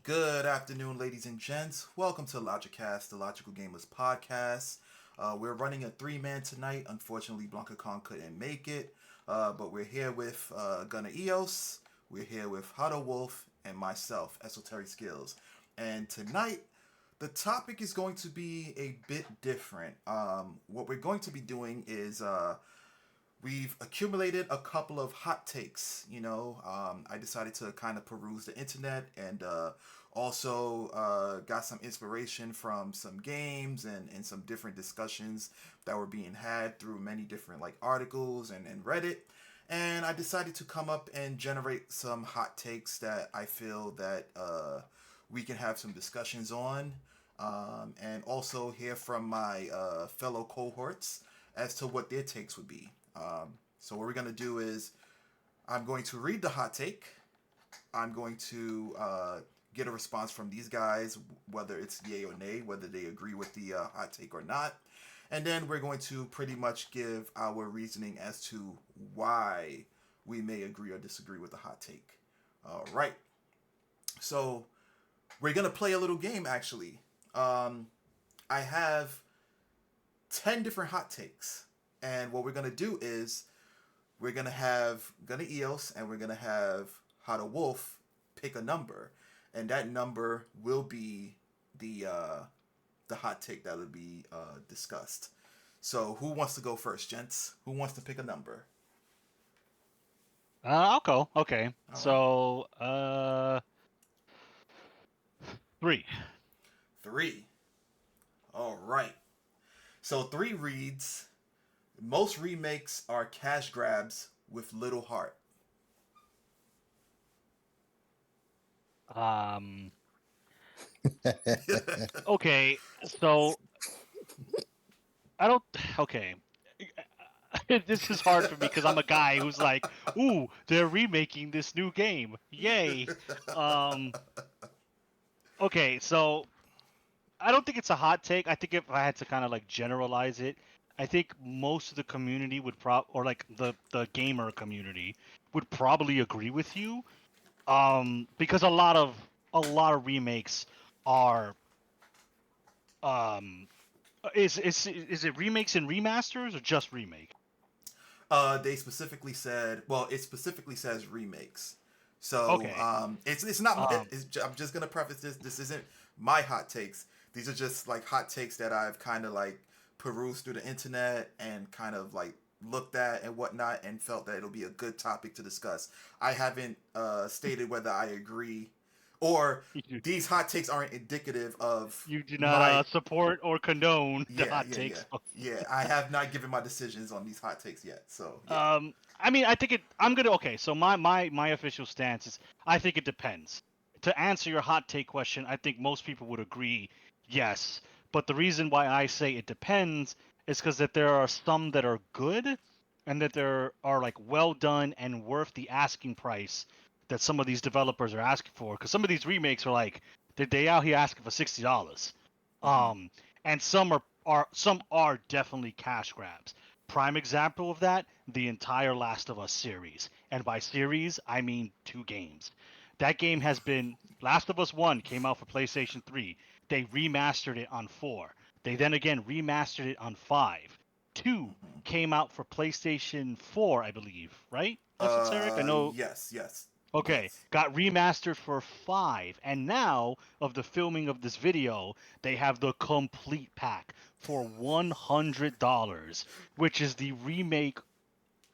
Good afternoon, ladies and gents. Welcome to Logicast, the Logical Gamers podcast. We're running a three-man tonight. Unfortunately, Blanca Khan couldn't make it, but we're here with Gunna Eos. We're here with Hado Wolf and myself, Esoteric Skills. And tonight, the topic is going to be a bit different. What we're going to be doing is we've accumulated a couple of hot takes. I decided to kind of peruse the internet and also got some inspiration from some games and some different discussions that were being had through many different like articles and Reddit. And I decided to come up and generate some hot takes that I feel that we can have some discussions on, and also hear from my fellow cohorts as to what their takes would be. So what we're gonna do is I'm going to read the hot take. I'm going to get a response from these guys, whether it's yay or nay, whether they agree with the hot take or not. And then we're going to pretty much give our reasoning as to why we may agree or disagree with the hot take. All right. So we're going to play a little game actually. I have 10 different hot takes. And what we're going to do is we're going to have Gunna Eos and we're going to have Hada Wolf pick a number. And that number will be the hot take that will be discussed. So who wants to go first, gents? Who wants to pick a number? I'll go. Okay. All right. So, three. Three. All right. So three reads, most remakes are cash grabs with little heart. Um, okay. So, I don't. Okay. This is hard for me because I'm a guy who's like, "Ooh, they're remaking this new game! Yay!" Um, okay. So, I don't think it's a hot take. I think if I had to kind of like generalize it, I think most of the community would or like the gamer community would probably agree with you. Because a lot of remakes are um is it remakes and remasters or just remake? They specifically said, well, it specifically says remakes. So Okay. it's not. Um, I'm just gonna preface this. This isn't my hot takes. These are just like hot takes that I've kind of like perused through the internet and kind of like looked at and whatnot, and felt that it'll be a good topic to discuss. I haven't stated whether I agree, or you do, these hot takes aren't indicative of you do not my. support or condone the Yeah, hot yeah, yeah, takes. yeah. I have not given my decisions on these hot takes yet. So yeah. I mean, I think it. I'm gonna. Okay, so my official stance is I think it depends. To answer your hot take question, I think most people would agree, yes. But the reason why I say it depends is because that there are some that are good, and that there are like well done and worth the asking price that some of these developers are asking for. Because some of these remakes are like they out here asking for $60. Mm-hmm. Um, and some are definitely cash grabs. Prime example of that, the entire Last of Us series. And by series, I mean two games. That game has been Last of Us 1 came out for PlayStation 3. They remastered it on 4. They then again remastered it on 5. 2 Mm-hmm. came out for PlayStation 4, I believe, right? Esoteric? I know. Yes, yes, Okay, yes. got remastered for 5. And now, of the filming of this video, they have the complete pack for $100, which is the remake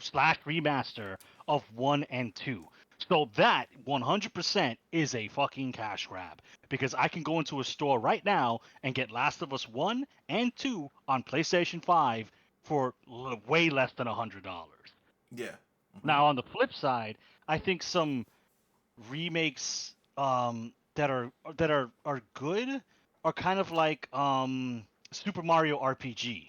slash remaster of 1 and 2. So that 100% is a fucking cash grab because I can go into a store right now and get Last of Us 1 and 2 on PlayStation 5 for way less than $100. Yeah. Mm-hmm. Now on the flip side, I think some remakes that are good are kind of like Super Mario RPG.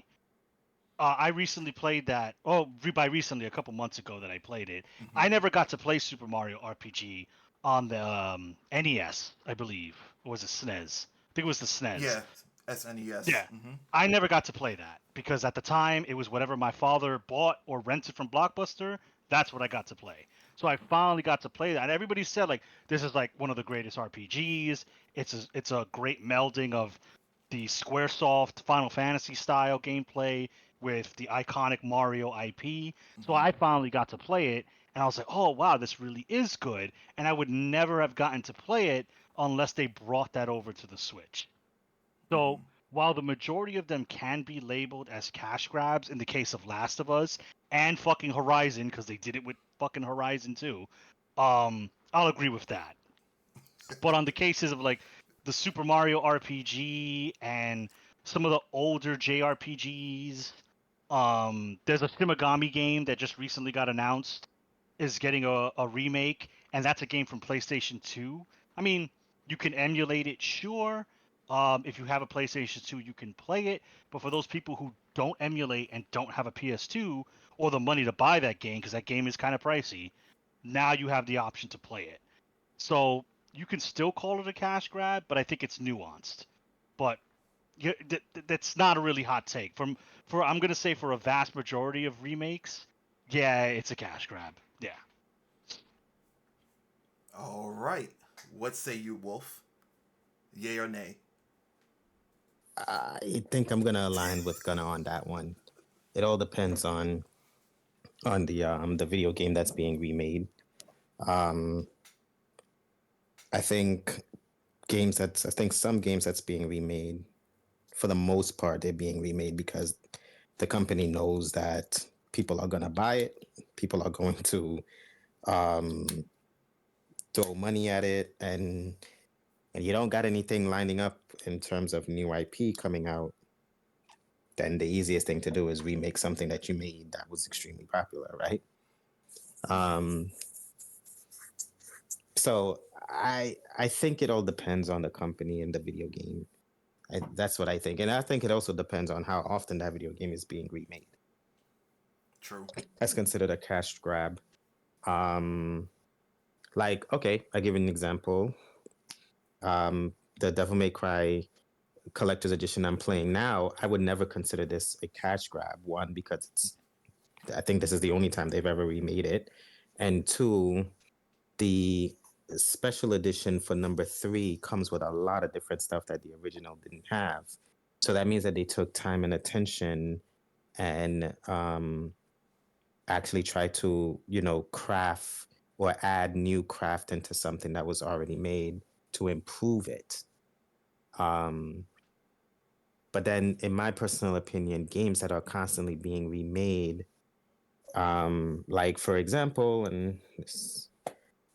I recently played that. Oh, by recently, a couple months ago that I played it. Mm-hmm. I never got to play Super Mario RPG on the NES, I believe. Or was it SNES? I think it was the SNES. Yeah. SNES. Yeah. Mm-hmm. I never got to play that because at the time it was whatever my father bought or rented from Blockbuster. That's what I got to play. So I finally got to play that, and everybody said like this is like one of the greatest RPGs. It's a great melding of the SquareSoft Final Fantasy style gameplay with the iconic Mario IP. So Mm-hmm. I finally got to play it, and I was like, oh wow, this really is good. And I would never have gotten to play it unless they brought that over to the Switch. Mm-hmm. So while the majority of them can be labeled as cash grabs in the case of Last of Us and fucking Horizon, because they did it with fucking Horizon too, I'll agree with that. But on the cases of like the Super Mario RPG and some of the older JRPGs, there's a Shimigami game that just recently got announced is getting a remake, and that's a game from PlayStation 2. I mean, you can emulate it, sure. If you have a PlayStation 2, you can play it. But for those people who don't emulate and don't have a PS2 or the money to buy that game, because that game is kind of pricey, now you have the option to play it. So you can still call it a cash grab, but I think it's nuanced. But that's not a really hot take. For I'm gonna say for a vast majority of remakes, yeah, it's a cash grab. Yeah. All right. What say you, Wolf? Yay or nay? I think I'm gonna align with Gunnar on that one. It all depends on the video game that's being remade. Um, I think some games that's being remade, for the most part, they're being remade because the company knows that people are gonna buy it. People are going to um, throw money at it, and you don't got anything lining up in terms of new IP coming out. Then the easiest thing to do is remake something that you made that was extremely popular, right? Um, so I think it all depends on the company and the video game. That's what I think, and I think it also depends on how often that video game is being remade. True. That's considered a cash grab. Um, like okay, I give you an example. The Devil May Cry collector's edition I'm playing now, I would never consider this a cash grab. One, because I think this is the only time they've ever remade it, and two, the special edition for number three comes with a lot of different stuff that the original didn't have. So that means that they took time and attention and actually try to, craft or add new craft into something that was already made to improve it. Um, but then, in my personal opinion, games that are constantly being remade, like for example, and this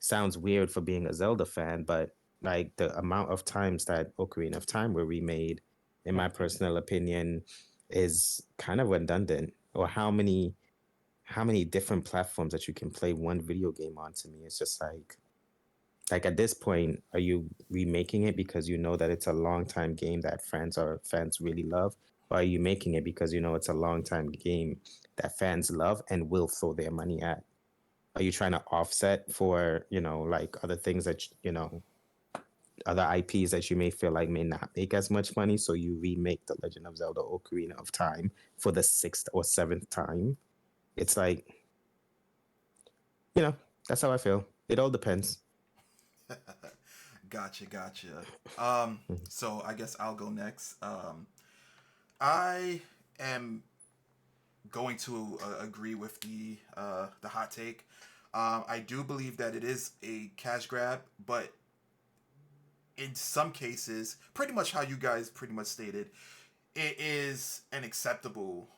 sounds weird for being a Zelda fan, but like the amount of times that Ocarina of Time were remade, in my personal opinion, is kind of redundant. Or how many different platforms that you can play one video game on, to me, it's just like at this point, are you remaking it because you know that it's a long time game that fans really love? Or are you making it because you know it's a long time game that fans love and will throw their money at? Are you trying to offset for, like other things that, other IPs that you may feel like may not make as much money? So you remake The Legend of Zelda Ocarina of Time for the sixth or seventh time? It's like, you know, that's how I feel. It all depends. Gotcha, gotcha. So I guess I'll go next. I am going to agree with the hot take. I do believe that it is a cash grab, but in some cases, pretty much how you guys pretty much stated, it is an acceptable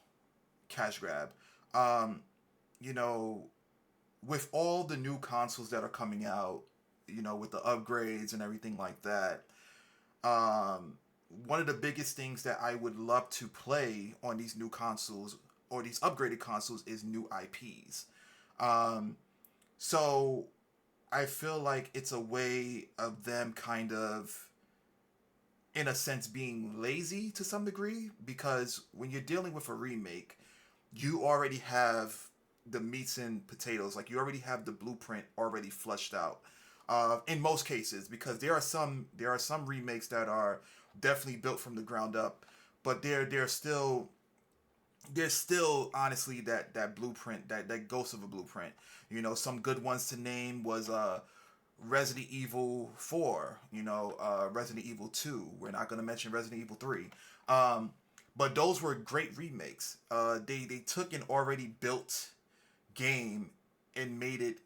cash grab. Um, you know, with all the new consoles that are coming out, with the upgrades and everything like that, um, one of the biggest things that I would love to play on these new consoles or these upgraded consoles is new IPs. Um, so I feel like it's a way of them kind of, in a sense, being lazy to some degree because when you're dealing with a remake, you already have the meats and potatoes. Like you already have the blueprint already fleshed out. In most cases, because there are some remakes that are definitely built from the ground up, but they're still there's still honestly that blueprint, that ghost of a blueprint. You know, some good ones to name was Resident Evil 4, you know, Resident Evil 2. We're not going to mention Resident Evil 3. Um, but those were great remakes. They took an already built game and made it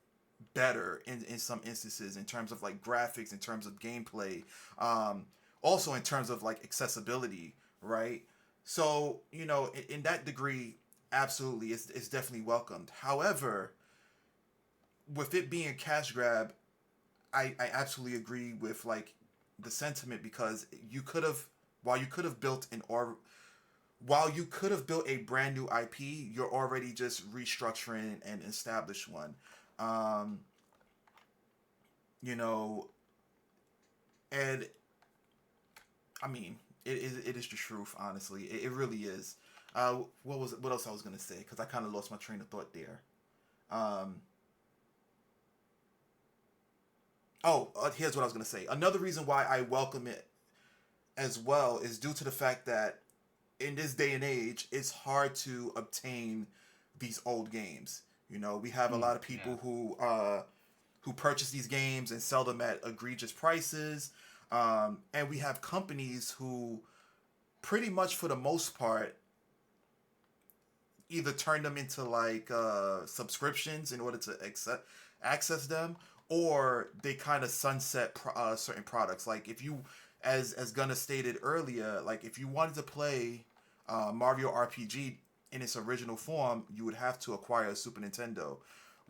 better in some instances in terms of like graphics, in terms of gameplay, um, also in terms of like accessibility, right? So, you know, in that degree, absolutely, it's definitely welcomed. However, with it being a cash grab, I absolutely agree with like the sentiment because you could have while you could have built an or while you could have built a brand new IP, you're already just restructuring an established one. Um, you know, and I mean, it is the truth. Honestly, it really is. What else I was gonna say? Because I kind of lost my train of thought there. Um, Here's what I was gonna say. Another reason why I welcome it as well is due to the fact that in this day and age, it's hard to obtain these old games. You know, we have a lot of Yeah. people who purchase these games and sell them at egregious prices, and we have companies who pretty much for the most part either turn them into like subscriptions in order to access them, or they kind of sunset certain products. Like if you, as Gunna stated earlier, like if you wanted to play Mario RPG in its original form, you would have to acquire a Super Nintendo.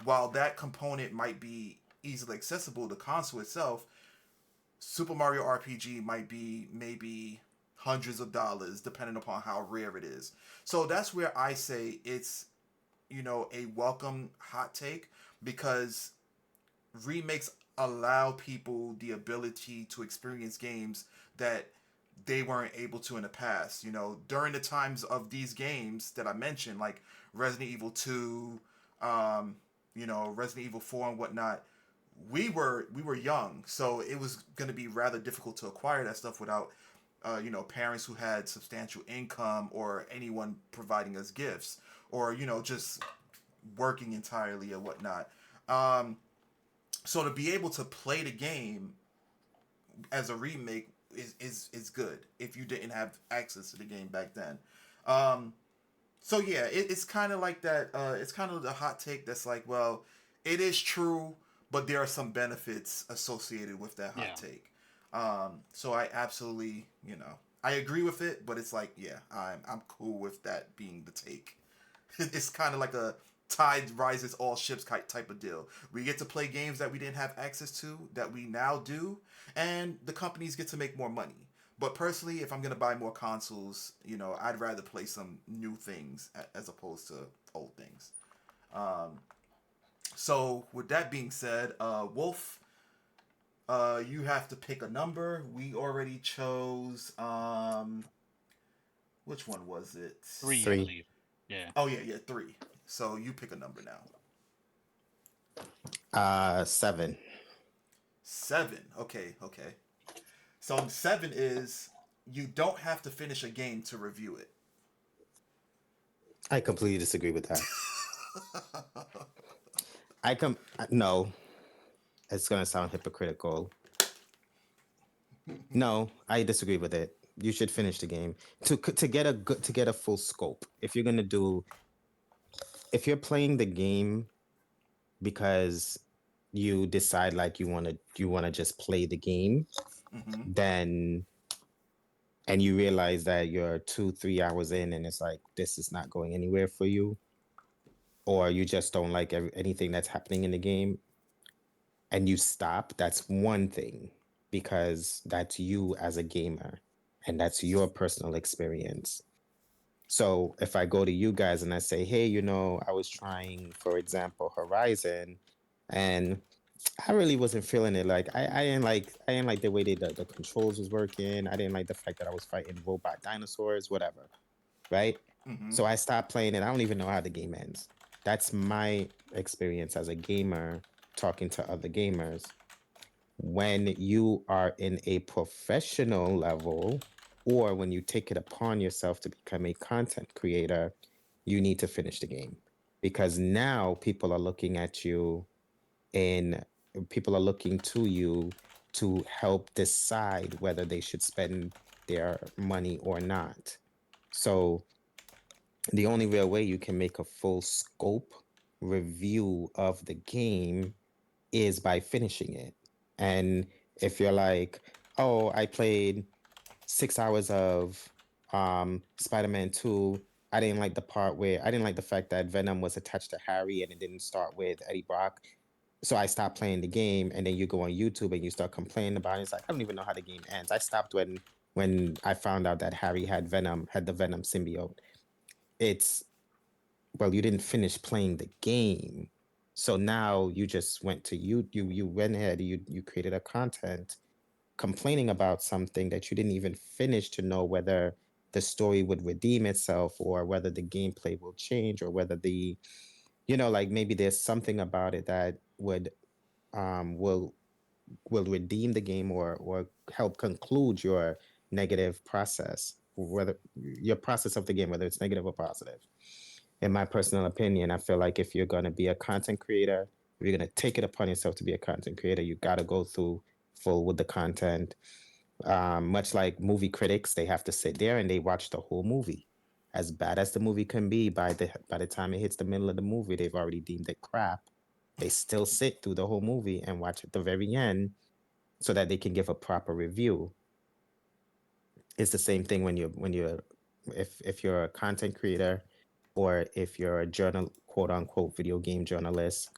While that component might be easily accessible, the console itself, Super Mario RPG might be maybe hundreds of dollars depending upon how rare it is. So that's where I say it's, you know, a welcome hot take because remakes allow people the ability to experience games that they weren't able to in the past. You know, during the times of these games that I mentioned, like Resident Evil 2, um, you know, Resident Evil 4 and whatnot, we were young, so it was going to be rather difficult to acquire that stuff without you know, parents who had substantial income or anyone providing us gifts or you know just working entirely or whatnot. Um, so to be able to play the game as a remake is good if you didn't have access to the game back then. Um, so yeah, it's kind of like that. It's kind of the hot take that's like, well, it is true, but there are some benefits associated with that hot Yeah. take. So I absolutely, you know, I agree with it, but it's like, yeah, I'm cool with that being the take. It's kind of like a tide rises all ships type of deal. We get to play games that we didn't have access to that we now do, and the companies get to make more money. But personally, if I'm gonna buy more consoles, you know, I'd rather play some new things as opposed to old things. Um, so with that being said, Wolf, you have to pick a number. We already chose. Which one was it? 3, I Three. believe. Yeah. Oh yeah, yeah, three. So you pick a number now. 7. 7. Okay, okay. So 7 is you don't have to finish a game to review it. I completely disagree with that. No, it's gonna sound hypocritical. No, I disagree with it. You should finish the game to get a good to get a full scope. If you're playing the game because you decide like you want to just play the game, Mm-hmm. then and you realize that you're 2 3 hours in and it's like this is not going anywhere for you, or you just don't like anything that's happening in the game and you stop, that's one thing because that's you as a gamer and that's your personal experience. So if I go to you guys and I say, hey, I was trying, for example, Horizon, and I really wasn't feeling it. Like I didn't like the way the controls was working. I didn't like the fact that I was fighting robot dinosaurs, whatever. Right? Mm-hmm. So I stopped playing it. I don't even know how the game ends. That's my experience as a gamer talking to other gamers. When you are in a professional level, or when you take it upon yourself to become a content creator, you need to finish the game, because now people are looking at you and people are looking to you to help decide whether they should spend their money or not. So the only real way you can make a full scope review of the game is by finishing it. And if you're like, oh, I played 6 hours of Spider-Man 2. I didn't like the fact that Venom was attached to Harry and it didn't start with Eddie Brock. So I stopped playing the game, and then you go on YouTube and you start complaining about it. It's like, I don't even know how the game ends. I stopped when I found out that Harry had the Venom symbiote. It's well, you didn't finish playing the game. So now you just went to you went ahead, you created a content complaining about something that you didn't even finish to know whether the story would redeem itself, or whether the gameplay will change, or whether like maybe there's something about it that would um will will redeem the game, or help conclude your negative process, whether your process of the game, whether it's negative or positive. In my personal opinion, I feel like if you're going to be a content creator, if you're going to take it upon yourself to be a content creator, you got to go through full with the content. Much like movie critics, they have to sit there and they watch the whole movie. As bad as the movie can be, by the time it hits the middle of the movie, they've already deemed it crap. They still sit through the whole movie and watch at the very end so that they can give a proper review. It's the same thing when you're if you're a content creator, or if you're a quote unquote video game journalist.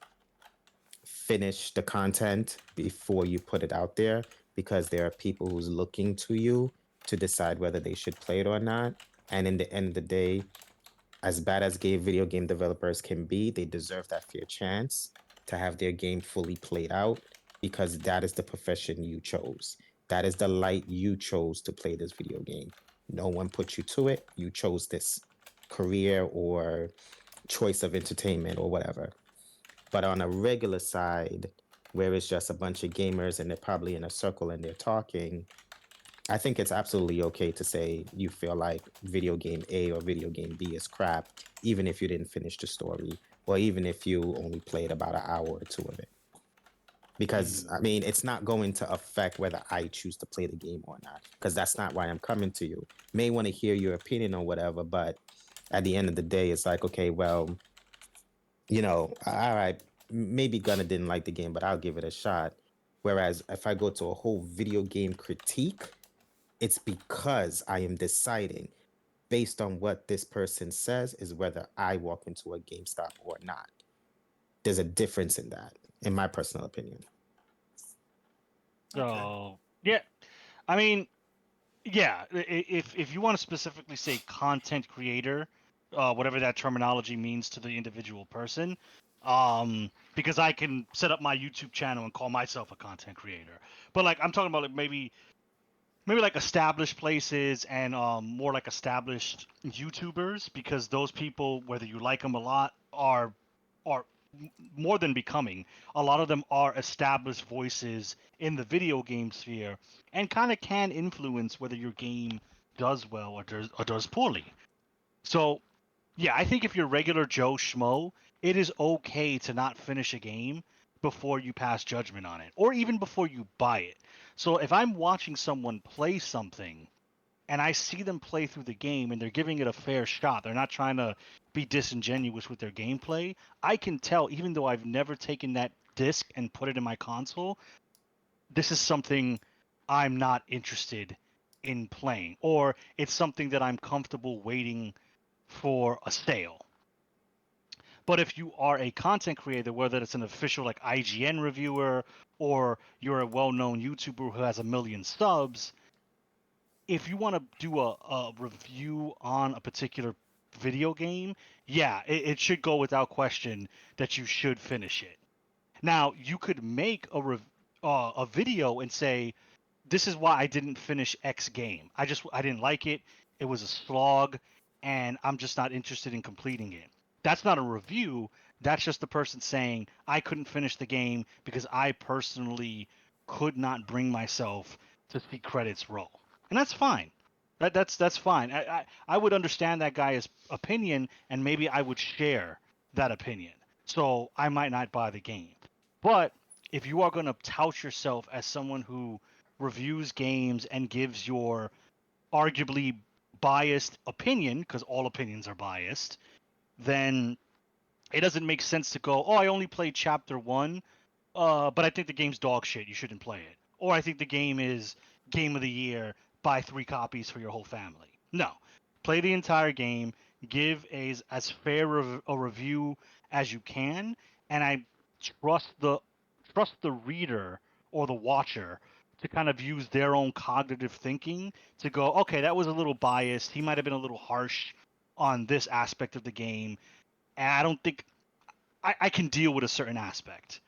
Finish the content before you put it out there, because there are people who's looking to you to decide whether they should play it or not. And in the end of the day, as bad as video game developers can be, they deserve that fair chance to have their game fully played out, because that is the profession you chose. That is the light you chose to play this video game. No one put you to it. You chose this career or choice of entertainment or whatever. But on a regular side, where it's just a bunch of gamers and they're probably in a circle and they're talking, I think it's absolutely okay to say you feel like video game A or video game B is crap, even if you didn't finish the story, or even if you only played about an hour or two of it. Because, I mean, it's not going to affect whether I choose to play the game or not, because that's not why I'm coming to you. May want to hear your opinion or whatever, but at the end of the day, it's like, okay, well, all right, maybe Gunna didn't like the game, but I'll give it a shot. Whereas if I go to a whole video game critique, it's because I am deciding based on what this person says is whether I walk into a GameStop or not. There's a difference in that, in my personal opinion. Okay. So yeah, I mean, yeah. If you want to specifically say content creator, whatever that terminology means to the individual person, because I can set up my YouTube channel and call myself a content creator. But like I'm talking about like maybe like established places and more like established YouTubers, because those people, whether you like them a lot, are more than becoming. A lot of them are established voices in the video game sphere and kind of can influence whether your game does well or does poorly. So yeah, I think if you're regular Joe Schmo, it is okay to not finish a game before you pass judgment on it, or even before you buy it. So if I'm watching someone play something and I see them play through the game and they're giving it a fair shot, they're not trying to be disingenuous with their gameplay, I can tell, even though I've never taken that disc and put it in my console, this is something I'm not interested in playing, or it's something that I'm comfortable waiting for a sale. But if you are a content creator, whether it's an official like IGN reviewer or you're a well-known YouTuber who has a million subs, if you want to do a review on a particular video game, yeah, it should go without question that you should finish it. Now, you could make a video and say, this is why I didn't finish X game. I didn't like it. It was a slog, and I'm just not interested in completing it. That's not a review. That's just the person saying I couldn't finish the game because I personally could not bring myself to see credits roll, and that's fine. That's fine. I would understand that guy's opinion, and maybe I would share that opinion. So I might not buy the game. But if you are going to tout yourself as someone who reviews games and gives your arguably biased opinion, because all opinions are biased, then it doesn't make sense to go, oh, I only played chapter one, but I think the game's dog shit. You shouldn't play it. Or I think the game is game of the year. Buy 3 copies for your whole family. No, play the entire game. Give as fair a review as you can, and I trust the trust the reader or the watcher to kind of use their own cognitive thinking to go, okay, that was a little biased. He might have been a little harsh on this aspect of the game, and I don't think I can deal with a certain aspect.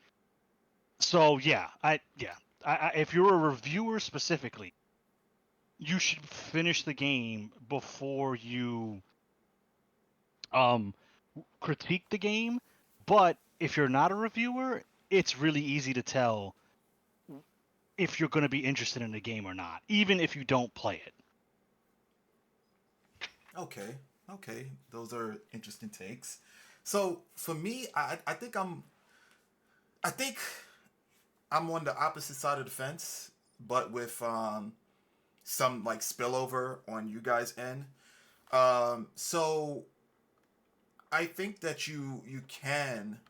So if you're a reviewer specifically, you should finish the game before you um critique the game. But if you're not a reviewer, it's really easy to tell if you're going to be interested in the game or not, even if you don't play it. Okay, okay, those are interesting takes. So for me, I think I'm on the opposite side of the fence, but with some like spillover on you guys' end. So I think that you can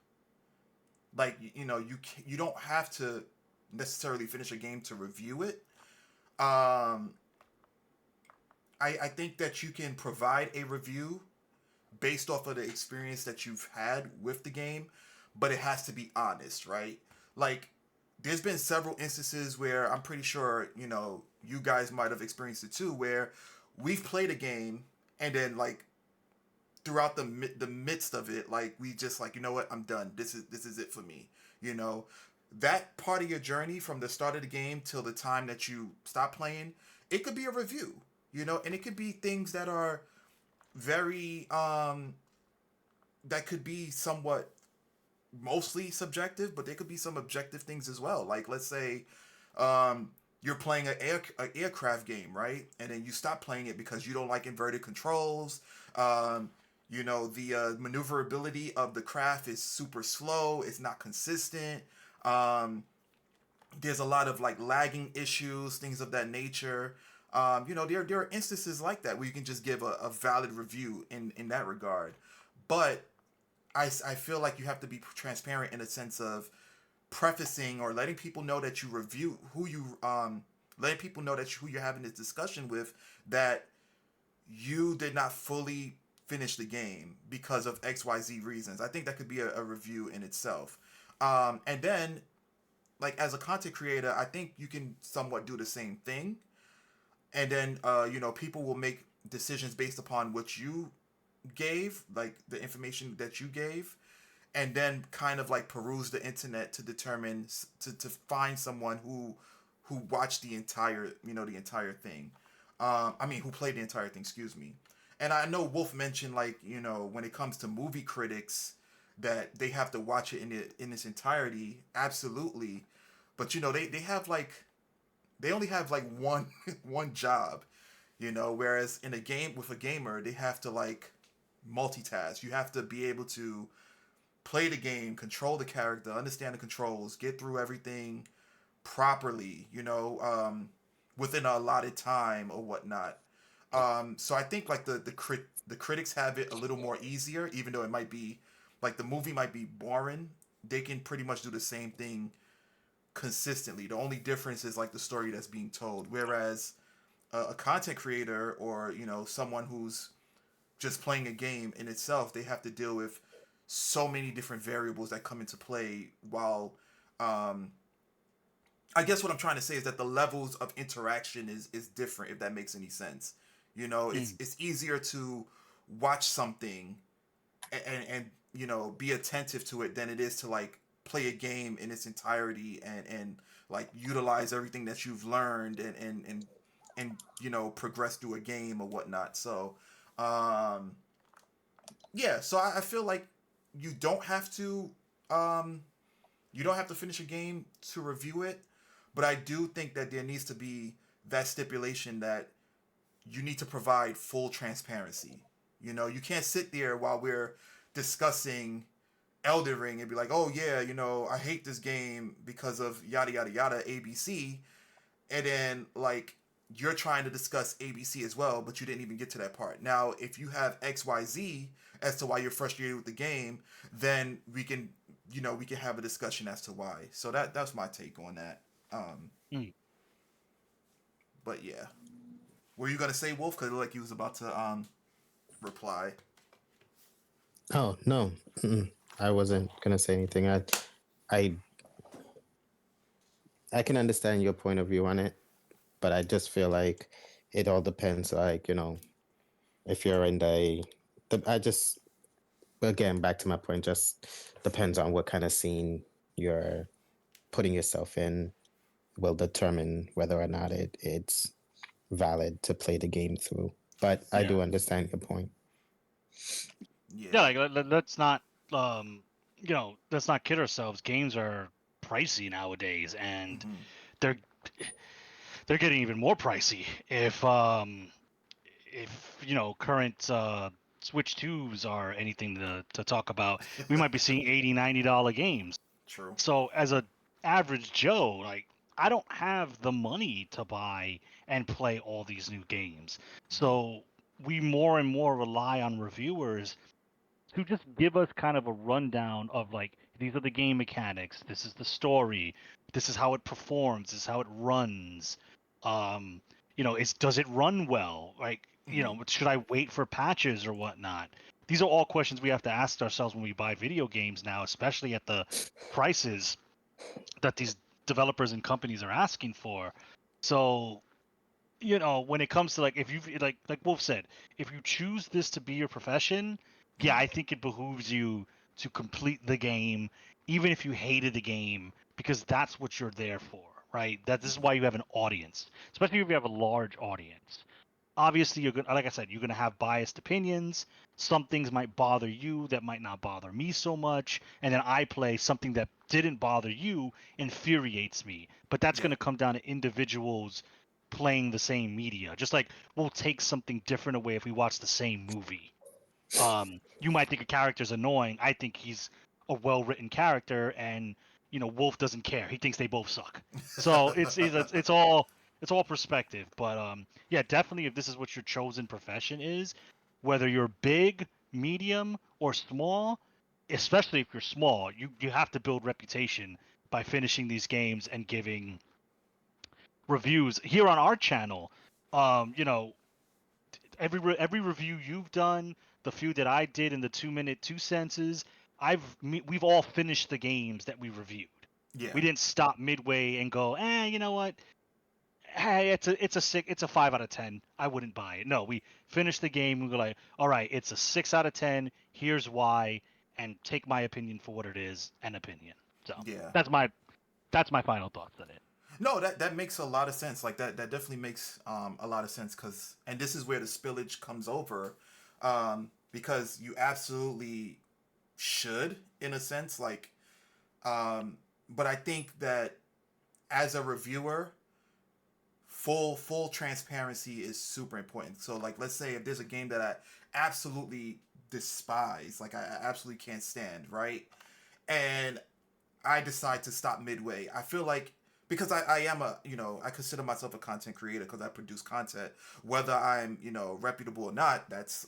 like you don't have to necessarily finish a game to review it. Um, I think that you can provide a review based off of the experience that you've had with the game, but it has to be honest, right? Like, there's been several instances where I'm pretty sure, you guys might have experienced it too, where we've played a game and then, like, throughout the midst of it, like, we just, like, you know what, I'm done. This is it for me, you know? That part of your journey from the start of the game till the time that you stop playing, it could be a review, and it could be things that are very that could be somewhat mostly subjective, but there could be some objective things as well. Like, let's say you're playing an aircraft game, right? And then you stop playing it because you don't like inverted controls. The maneuverability of the craft is super slow. It's not consistent. Um, there's a lot of like lagging issues, things of that nature. There are instances like that where you can just give a valid review in that regard. But I feel like you have to be transparent in a sense of prefacing or letting people know that you review letting people know that who you're having this discussion with, that you did not fully finish the game because of XYZ reasons. I think that could be a review in itself. And then, like, as a content creator, I think you can somewhat do the same thing. And then, people will make decisions based upon what you gave, like the information that you gave, and then kind of like peruse the internet to determine to find someone who watched the entire thing. Who played the entire thing. Excuse me. And I know Wolf mentioned, like, when it comes to movie critics, that they have to watch it in its entirety. Absolutely, but they have like they only have like one one job, whereas in a game with a gamer, they have to like multitask. You have to be able to play the game, control the character, understand the controls, get through everything properly, within a allotted time or whatnot. So I think like the critics have it a little more easier, even though it might be like the movie might be boring. They can pretty much do the same thing consistently. The only difference is like the story that's being told. Whereas a content creator, or someone who's just playing a game in itself, they have to deal with so many different variables that come into play. While I guess what I'm trying to say is that the levels of interaction is different, if that makes any sense. Mm. It's easier to watch something and be attentive to it than it is to like play a game in its entirety and like utilize everything that you've learned and progress through a game or whatnot. So um yeah, so I feel like you don't have to um finish a game to review it, but I do think that there needs to be that stipulation that you need to provide full transparency. You can't sit there while we're discussing Elden Ring and be like, oh yeah, I hate this game because of yada yada yada ABC, and then like you're trying to discuss ABC as well, but you didn't even get to that part. Now, if you have XYZ as to why you're frustrated with the game, then we can have a discussion as to why. So that's my take on that. Um, Mm. but yeah, were you gonna say Wolf? Because like you was about to reply. Oh no, I wasn't gonna say anything. I, I can understand your point of view on it, but I just feel like it all depends. Like if you're in I just again back to my point. Just depends on what kind of scene you're putting yourself in. Will determine whether or not it's valid to play the game through. But I Yeah. do understand your point. Yeah, Yeah. like let's not let's not kid ourselves. Games are pricey nowadays, and Mm-hmm. they're they're getting even more pricey if current Switch 2s are anything to talk about. We might be seeing $80, $90 games. True. So as a average Joe, like I don't have the money to buy and play all these new games. Mm-hmm. So we more and more rely on reviewers to just give us kind of a rundown of like these are the game mechanics, this is the story, this is how it performs, this is how it runs. Um, is does it run well? Like, Mm-hmm. should I wait for patches or whatnot? These are all questions we have to ask ourselves when we buy video games now, especially at the prices that these developers and companies are asking for. So when it comes to like if you like Wolf said, if you choose this to be your profession, yeah, Mm-hmm. I think it behooves you to complete the game, even if you hated the game, because that's what you're there for, right? That this is why you have an audience, especially if you have a large audience. Obviously, you're gonna, like I said, you're gonna have biased opinions. Some things might bother you that might not bother me so much, and then I play something that didn't bother you infuriates me. But that's Yeah. gonna come down to individuals playing the same media. Just like we'll take something different away if we watch the same movie. You might think a character's annoying. I think he's a well-written character, and Wolf doesn't care. He thinks they both suck. So it's all perspective. But yeah, definitely if this is what your chosen profession is, whether you're big, medium, or small, especially if you're small, you have to build reputation by finishing these games and giving reviews here on our channel. Every review you've done, the few that I did in the 2 minute 2 senses, we've all finished the games that we reviewed. Yeah. We didn't stop midway and go, you know what? Hey, it's a 5 out of 10. I wouldn't buy it. No, we finished the game. We were like, all right, it's a 6 out of 10. Here's why, and take my opinion for what it is, an opinion. So Yeah. that's my final thoughts on it. No, that makes a lot of sense. Like that definitely makes a lot of sense because and this is where the spillage comes over, because you absolutely should in a sense um, but I think that as a reviewer, full transparency is super important. So like let's say if there's a game that I absolutely despise, like I absolutely can't stand, right? And I decide to stop midway. I feel like because I am I consider myself a content creator because I produce content. Whether I'm, reputable or not, that's,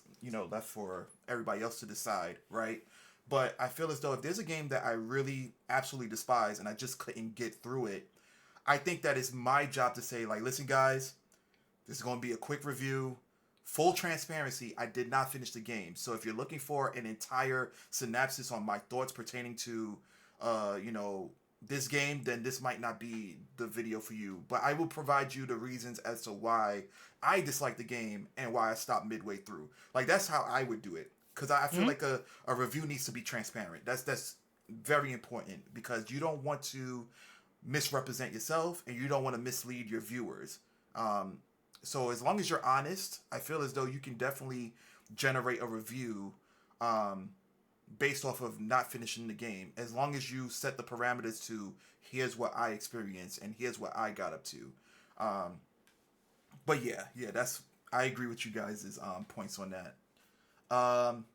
left for everybody else to decide, right? But I feel as though if there's a game that I really absolutely despise and I just couldn't get through it, I think that it's my job to say, like, listen, guys, this is going to be a quick review. Full transparency, I did not finish the game. So if you're looking for an entire synopsis on my thoughts pertaining to, uh, you know, this game, then this might not be the video for you. But I will provide you the reasons as to why I dislike the game and why I stopped midway through. Like that's how I would do it. Because I feel Hmm. like a review needs to be transparent. That's very important because you don't want to misrepresent yourself and you don't want to mislead your viewers. Um, so as long as you're honest, I feel as though you can definitely generate a review um, based off of not finishing the game. As long as you set the parameters to here's what I experienced and here's what I got up to. Um, but yeah, that's I agree with you guys' points on that. Um,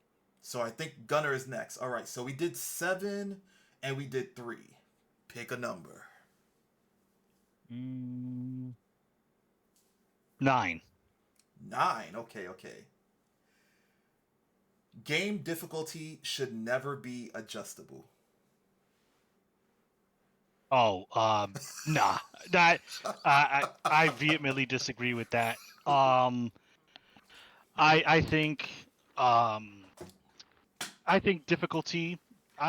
so I think Gunner is next. All right, so we did 7 and we did 3. Pick a number. Mm, 9. 9. Okay, okay. Game difficulty should never be adjustable. Oh, nah. That I vehemently disagree with that. I think um I think difficulty.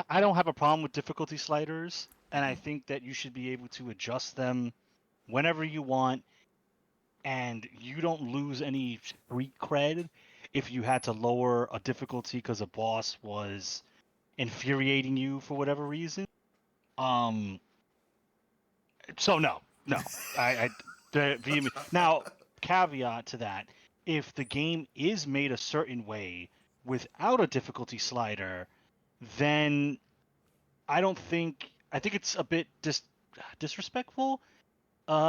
I don't have a problem with difficulty sliders, and I Mm-hmm. think that you should be able to adjust them whenever you want, and you don't lose any street cred if you had to lower a difficulty because a boss was infuriating you for whatever reason. Um, so no, now caveat to that: if the game is made a certain way without a difficulty slider, then I think it's a bit disrespectful.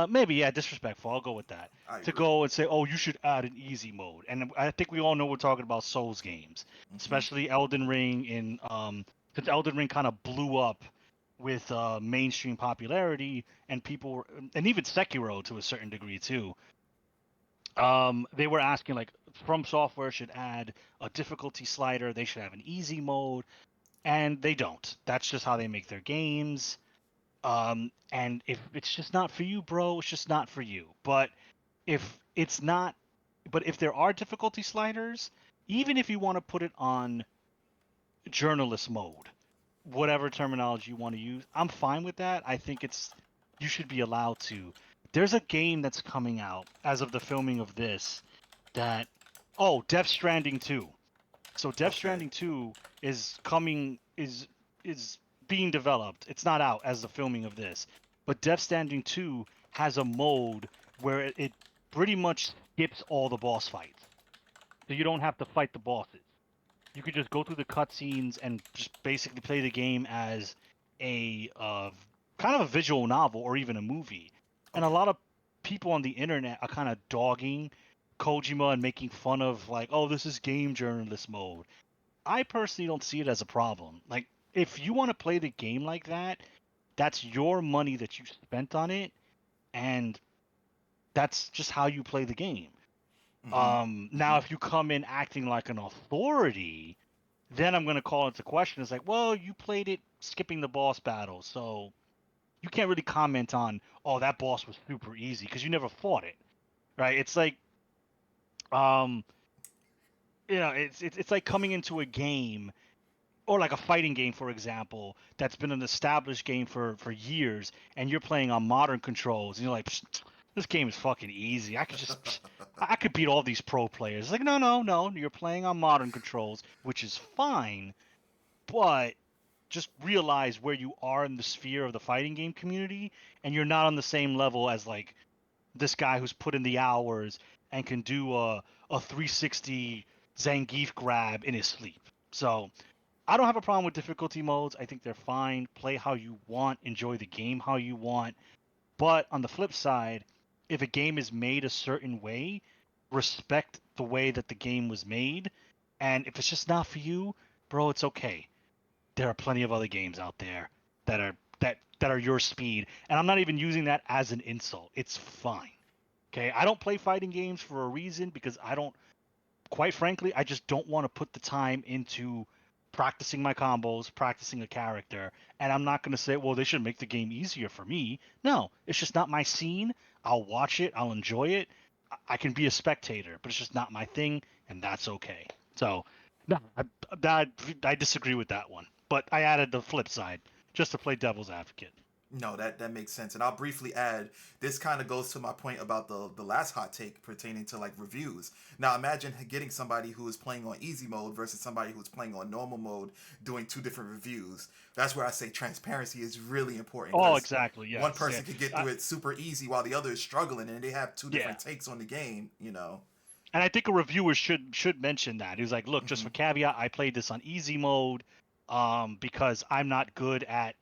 Maybe yeah, disrespectful. I'll go with that. I To agree. go and say, oh, you should add an easy mode, and I think we all know we're talking about Souls games, Mm-hmm. especially Elden Ring. Since Elden Ring kind of blew up with mainstream popularity, and people were, and even Sekiro to a certain degree too. They were asking like, From Software should add a difficulty slider. They should have an easy mode, and they don't. That's just how they make their games. And if it's just not for you, bro, it's just not for you. If it's not, but if there are difficulty sliders, even if you want to put it on journalist mode, whatever terminology you want to use, I'm fine with that. I think you should be allowed to. There's a game that's coming out as of the filming of this that Death Stranding 2. So Death Okay. Stranding 2 is coming is being developed. It's not out as the filming of this. But Death Stranding 2 has a mode where it pretty much skips all the boss fights. So you don't have to fight the bosses. You could just go through the cutscenes and just basically play the game as a kind of a visual novel or even a movie. And a Okay. lot of people on the internet are kind of dogging Kojima and making fun of like, oh, this is game journalist mode. I personally don't see it as a problem. Like, if you want to play the game like that, that's your money that you spent on it, and that's just how you play the game. Mm-hmm. Now Mm-hmm. if you come in acting like an authority, then I'm gonna call into question. It's like, well, you played it skipping the boss battle, so you can't really comment on, oh, that boss was super easy because you never fought it, right? It's like, um, it's like coming into a game or like a fighting game, for example, that's been an established game for years, and you're playing on modern controls, and you're like, this game is fucking easy. I could beat all these pro players. It's like, no, no, no. You're playing on modern controls, which is fine, but just realize where you are in the sphere of the fighting game community, and you're not on the same level as like this guy who's put in the hours and can do a 360 Zangief grab in his sleep. So I don't have a problem with difficulty modes. I think they're fine. Play how you want, enjoy the game how you want. But on the flip side, if a game is made a certain way, respect the way that the game was made. And if it's just not for you, bro, it's okay. There are plenty of other games out there that are your speed. And I'm not even using that as an insult. It's fine. Okay? I don't play fighting games for a reason because I don't quite frankly, I just don't want to put the time into practicing my combos, practicing a character, and I'm not going to say, well, they should make the game easier for me. No, it's just not my scene. I'll watch it, I'll enjoy it. I can be a spectator, but it's just not my thing, and that's okay. So, no, I, I disagree with that one, but I added the flip side just to play devil's advocate. No, that makes sense. And I'll briefly add, this kind of goes to my point about the last hot take pertaining to like reviews. Now imagine getting somebody who is playing on easy mode versus somebody who's playing on normal mode doing two different reviews. That's where I say transparency is really important Oh, because exactly. one Yes. Yeah. person could get through it super easy while the other is struggling and they have two Yeah. different takes on the game, you know. And I think a reviewer should mention that. He was like, "Look, just Hmm. for caveat, I played this on easy mode, because I'm not good at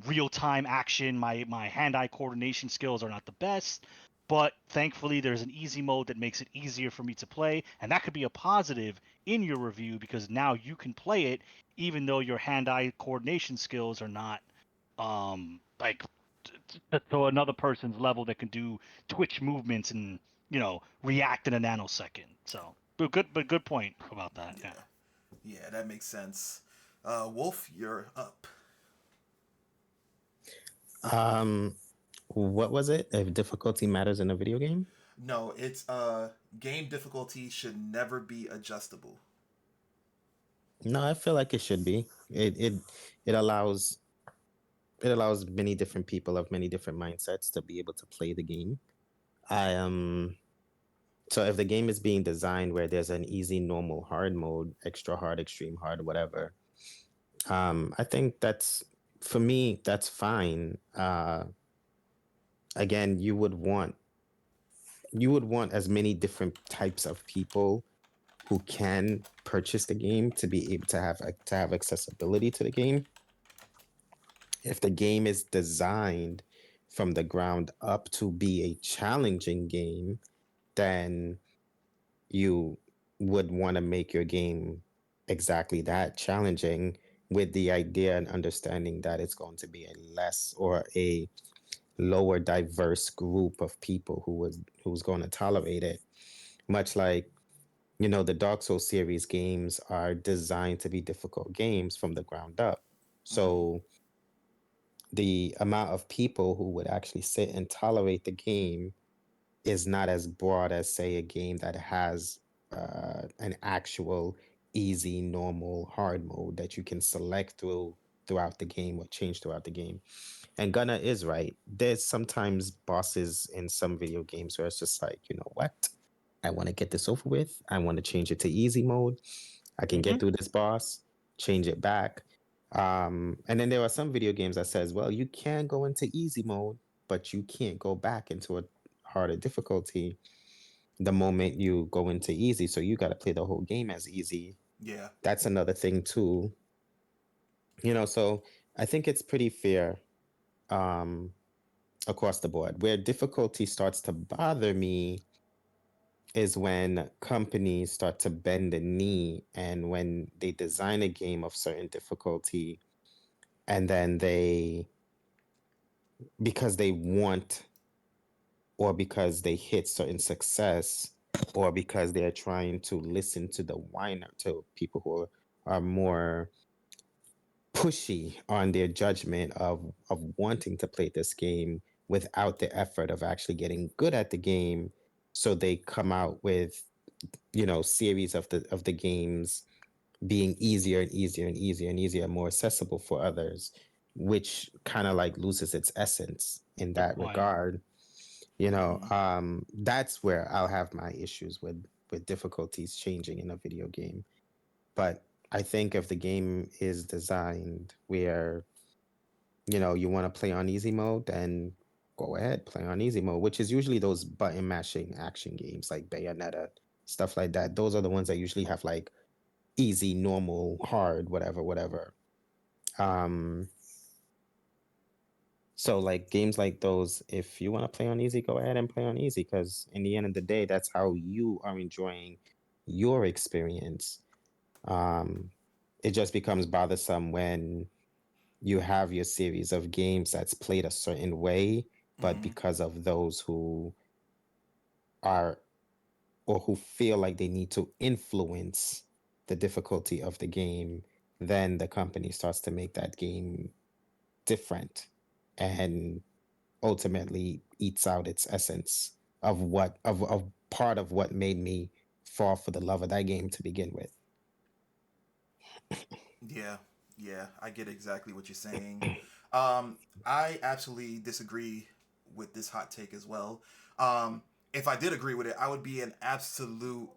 real time action. My hand eye coordination skills are not the best. but thankfully there's an easy mode that makes it easier for me to play, and that could be a positive in your review because now you can play it even though your hand-eye coordination skills are not like to another person's level that can do twitch movements and react in a nanosecond. So but good point about that. Yeah. Yeah, yeah, that makes sense. Wolf, you're up. Um, what was it? If difficulty matters in a video game? No, it's game difficulty should never be adjustable. No, I feel like it should be. It allows many different people of many different mindsets to be able to play the game. I So if the game is being designed where there's an easy, normal, hard mode, extra hard, extreme hard, whatever, I think that's for me that's fine. Again, you would want as many different types of people who can purchase the game to be able to have accessibility to the game. If the game is designed from the ground up to be a challenging game, then you would want to make your game exactly that, challenging, with the idea and understanding that it's going to be a less or a lower diverse group of people who's going to tolerate it. Much like, the Dark Souls series games are designed to be difficult games from the ground up. Mm-hmm. So the amount of people who would actually sit and tolerate the game is not as broad as, say, a game that has an actual easy, normal, hard mode that you can select throughout the game or change throughout the game. And Gunnar is right. There's sometimes bosses in some video games where it's just like, you know what? I want to get this over with. I want to change it to easy mode. I can Hmm. get through this boss, change it back. And then there are some video games that says, well, you can go into easy mode, but you can't go back into a harder difficulty the moment you go into easy. So you got to play the whole game as easy. Yeah. That's another thing too. So I think it's pretty fair um, across the board. Where difficulty starts to bother me is when companies start to bend the knee and when they design a game of certain difficulty and then because they want or because they hit certain success or because they're trying to listen to the whiner to people who are more pushy on their judgment of wanting to play this game without the effort of actually getting good at the game, so they come out with series of the games being easier and easier and easier and easier, more accessible for others, which kind of like loses its essence in Good that point. regard. Mm-hmm. That's where I'll have my issues with difficulties changing in a video game. But I think if the game is designed where you want to play on easy mode, then go ahead, play on easy mode, which is usually those button mashing action games like Bayonetta, stuff like that. Those are the ones that usually have like easy, normal, hard, whatever, whatever. Um, so like games like those, if you want to play on easy, go ahead and play on easy because in the end of the day, that's how you are enjoying your experience. Um, it just becomes bothersome when you have your series of games that's played a certain way, but Mm-hmm. because of those who are or who feel like they need to influence the difficulty of the game, then the company starts to make that game different and ultimately eats out its essence of of part of what made me fall for the love of that game to begin with. Yeah. Yeah. I get exactly what you're saying. I absolutely disagree with this hot take as well. If I did agree with it, I would be an absolute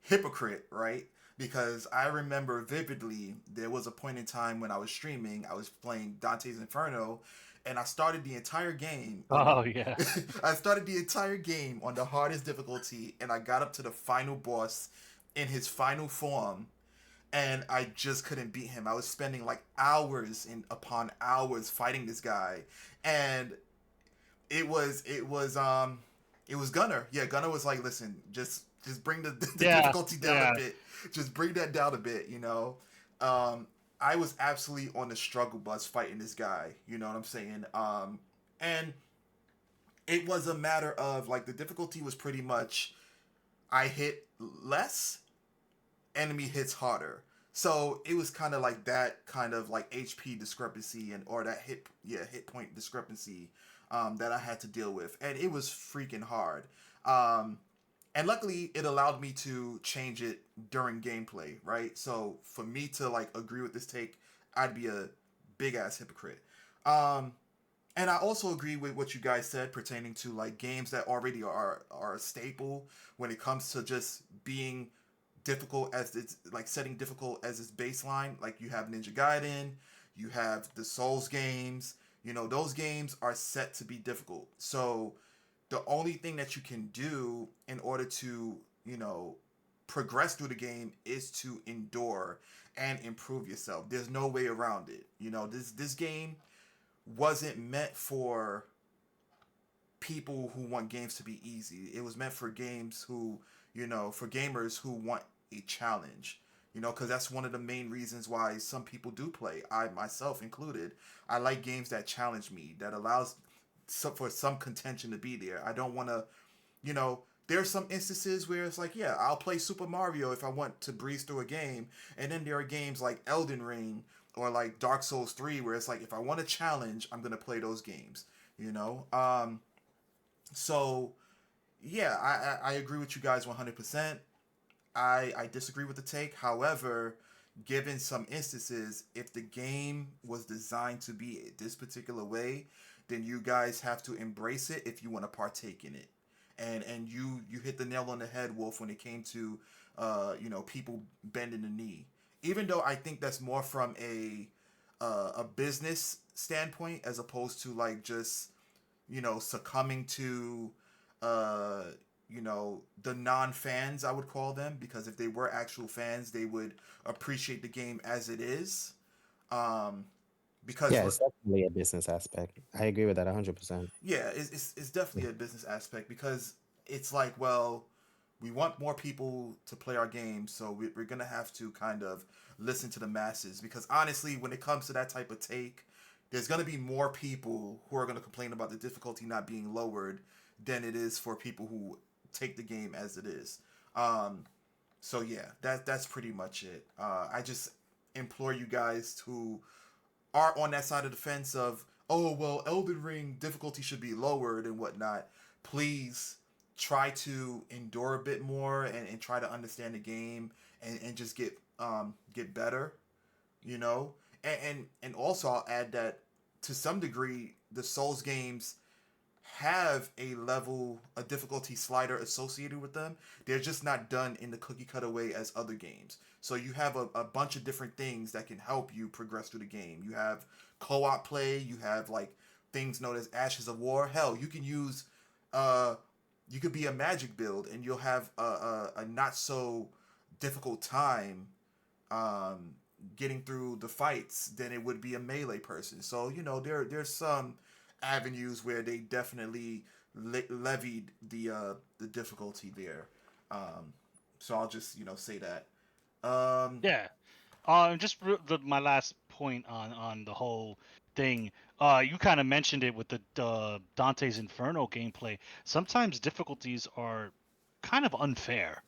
hypocrite, right? Because I remember vividly there was a point in time when I was streaming, I was playing Dante's Inferno, and I started the entire game on Oh yeah. the I started the entire game on the hardest difficulty, and I got up to the final boss in his final form, and I just couldn't beat him. I was spending like hours and upon hours fighting this guy, and it was It was Gunner. Yeah, Gunner was like, listen, just bring the Yeah, difficulty down a yeah. bit. Just bring that down a bit, you know. I was absolutely on the struggle bus fighting this guy. You know what I'm saying? And it was a matter of like the difficulty was pretty much I hit less, enemy hits harder. So it was kind of like that kind of like HP discrepancy and or that hit point discrepancy that I had to deal with, and it was freaking hard. Um, and luckily, it allowed me to change it during gameplay, right? So for me to like agree with this take, I'd be a big ass hypocrite. Um, and I also agree with what you guys said pertaining to like games that already are a staple when it comes to just being difficult as it's like setting difficult as its baseline. Like you have Ninja Gaiden, you have the Souls games. You know those games are set to be difficult. So the only thing that you can do in order to progress through the game is to endure and improve yourself. There's no way around it. You know this game wasn't meant for people who want games to be easy. It was meant for games who, for gamers who want a challenge. Because that's one of the main reasons why some people do play. I myself included. I like games that challenge me, that allows for some contention to be there. I don't want to, you know. There's some instances where it's like, yeah, I'll play Super Mario if I want to breeze through a game, and then there are games like Elden Ring or like Dark Souls 3 where it's like if I want a challenge, I'm gonna play those games. You know, so yeah, I agree with you guys 100%. I disagree with the take. However, given some instances, if the game was designed to be this particular way, then you guys have to embrace it if you want to partake in it. And you hit the nail on the head, Wolf, when it came to people bending the knee. Even though I think that's more from a business standpoint as opposed to like just succumbing to uh, the non-fans, I would call them, because if they were actual fans, they would appreciate the game as it is. Um, because Yeah, it's definitely a business aspect. I agree with that 100%. yeah, it's definitely a business aspect because it's like, well, we want more people to play our game, so we're gonna have to kind of listen to the masses. Because honestly, when it comes to that type of take, there's gonna be more people who are gonna complain about the difficulty not being lowered than it is for people who take the game as it is. Um, so yeah, that's pretty much it. I just implore you guys who are on that side of the fence of, oh well, Elden Ring difficulty should be lowered and whatnot. Please try to endure a bit more and try to understand the game and just get better, you know. And also I'll add that to some degree the Souls games have a difficulty slider associated with them. They're just not done in the cookie cutter way as other games. So you have a bunch of different things that can help you progress through the game. You have co-op play, you have like things known as Ashes of War. Hell, you can use uh you could be a magic build and you'll have a not so difficult time um getting through the fights than it would be a melee person. So there's some avenues where they definitely levied the difficulty there. Um, so I'll just say that. Um, Yeah. Just my last point on the whole thing. You kind of mentioned it with the Dante's Inferno gameplay. Sometimes difficulties are kind of unfair.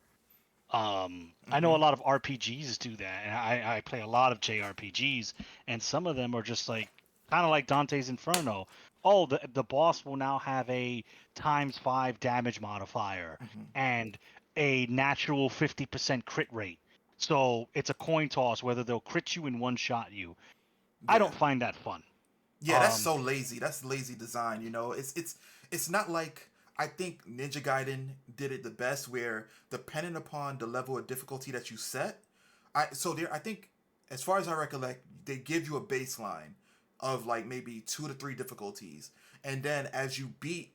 I know mm-hmm, a lot of RPGs do that, and I play a lot of JRPGs, and some of them are just like kind of like Dante's Inferno. Oh, the boss will now have a times 5 damage modifier mm-hmm. and a natural 50% crit rate. So it's a coin toss whether they'll crit you and one shot you. I Yeah, don't find that fun. yeah, that's Um, so lazy. That's lazy design. It's not like I think Ninja Gaiden did it the best, where depending upon the level of difficulty that you set, I think as far as I recollect, they give you a baseline of like maybe 2 to 3 difficulties, and then as you beat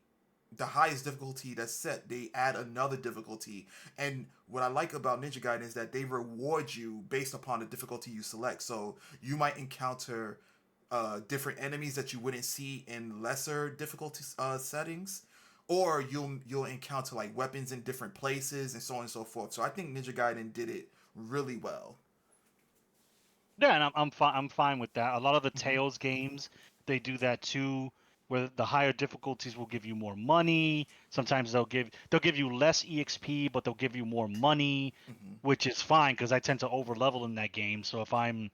the highest difficulty that's set, they add another difficulty. And what I like about Ninja Gaiden is that they reward you based upon the difficulty you select. So you might encounter different enemies that you wouldn't see in lesser difficulty settings, or you'll encounter like weapons in different places and so on and so forth. So I think Ninja Gaiden did it really well. Yeah, and I'm fine with that. A lot of the Hmm. Tales games, they do that too, where the higher difficulties will give you more money. Sometimes they'll give you less EXP, but they'll give you more money, Hmm. which is fine because I tend to over level in that game. So if I'm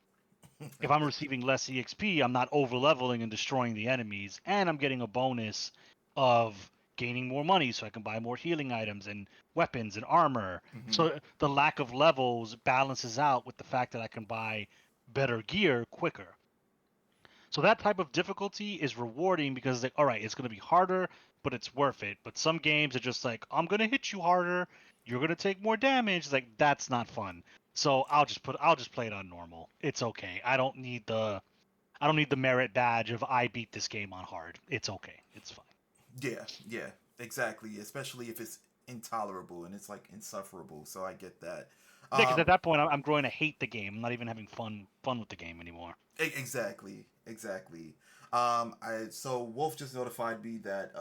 receiving less EXP, I'm not over leveling and destroying the enemies, and I'm getting a bonus of gaining more money so I can buy more healing items and weapons and armor. Hmm. So the lack of levels balances out with the fact that I can buy better gear quicker. So that type of difficulty is rewarding because like, all right, it's going to be harder, but it's worth it. But some games are just like, I'm going to hit you harder, you're going to take more damage. It's like that's not fun. So I'll just play it on normal. It's okay. I don't need the merit badge of I beat this game on hard. It's okay. It's fine. Yeah, yeah, exactly. Especially if it's intolerable and it's like insufferable. So I get that. Yeah, because Um, at that point I'm growing to hate the game. I'm not even having fun with the game anymore. exactly, exactly. I so Wolf just notified me that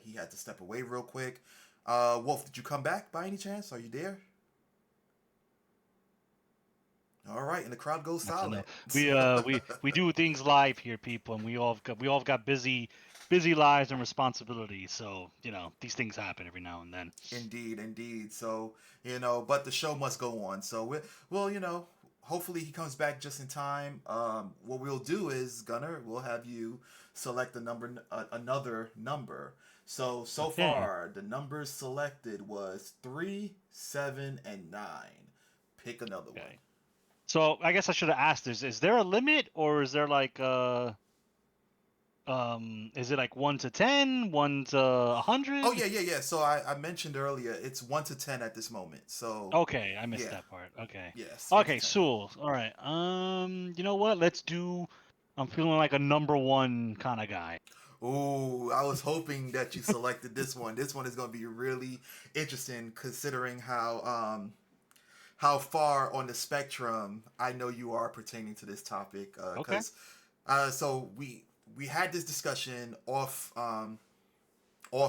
he had to step away real quick. Wolf, did you come back by any chance? Are you there? All right, and the crowd goes Yes, I know. silent. We do things live here, people, and we all got busy lives and responsibilities. So these things happen every now and then. Indeed, indeed. So but the show must go on. So well, hopefully he comes back just in time. What we'll do is Gunner, we'll have you select another number. So Okay. far the numbers selected was 3, 7, and 9. Pick another one. Okay. So I guess I should have asked: is there a limit, or is there like is it like 1 to 10, 1 to 100? Oh yeah, yeah, yeah. So I mentioned earlier it's 1 to 10 at this moment. So Okay, I missed yeah, that part. Okay. yes, one to Okay, ten. Sewell. All right. You know what? Let's do. I'm feeling like a number one kind of guy. Ooh, I was hoping that you selected this one. This one is going to be really interesting, considering how far on the spectrum I know you are pertaining to this topic. Okay. Because so we had this discussion off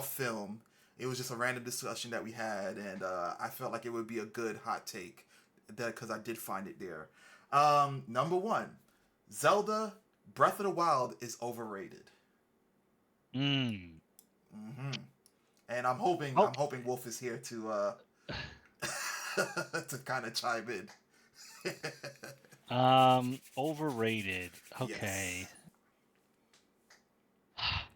film. It was just a random discussion that we had, and I felt like it would be a good hot take that because I did find it there. Number one, Zelda Breath of the Wild is overrated. Hmm. Hmm. And I'm hoping Oh. I'm hoping Wolf is here to to kind of chime in. Overrated. Yes. Okay.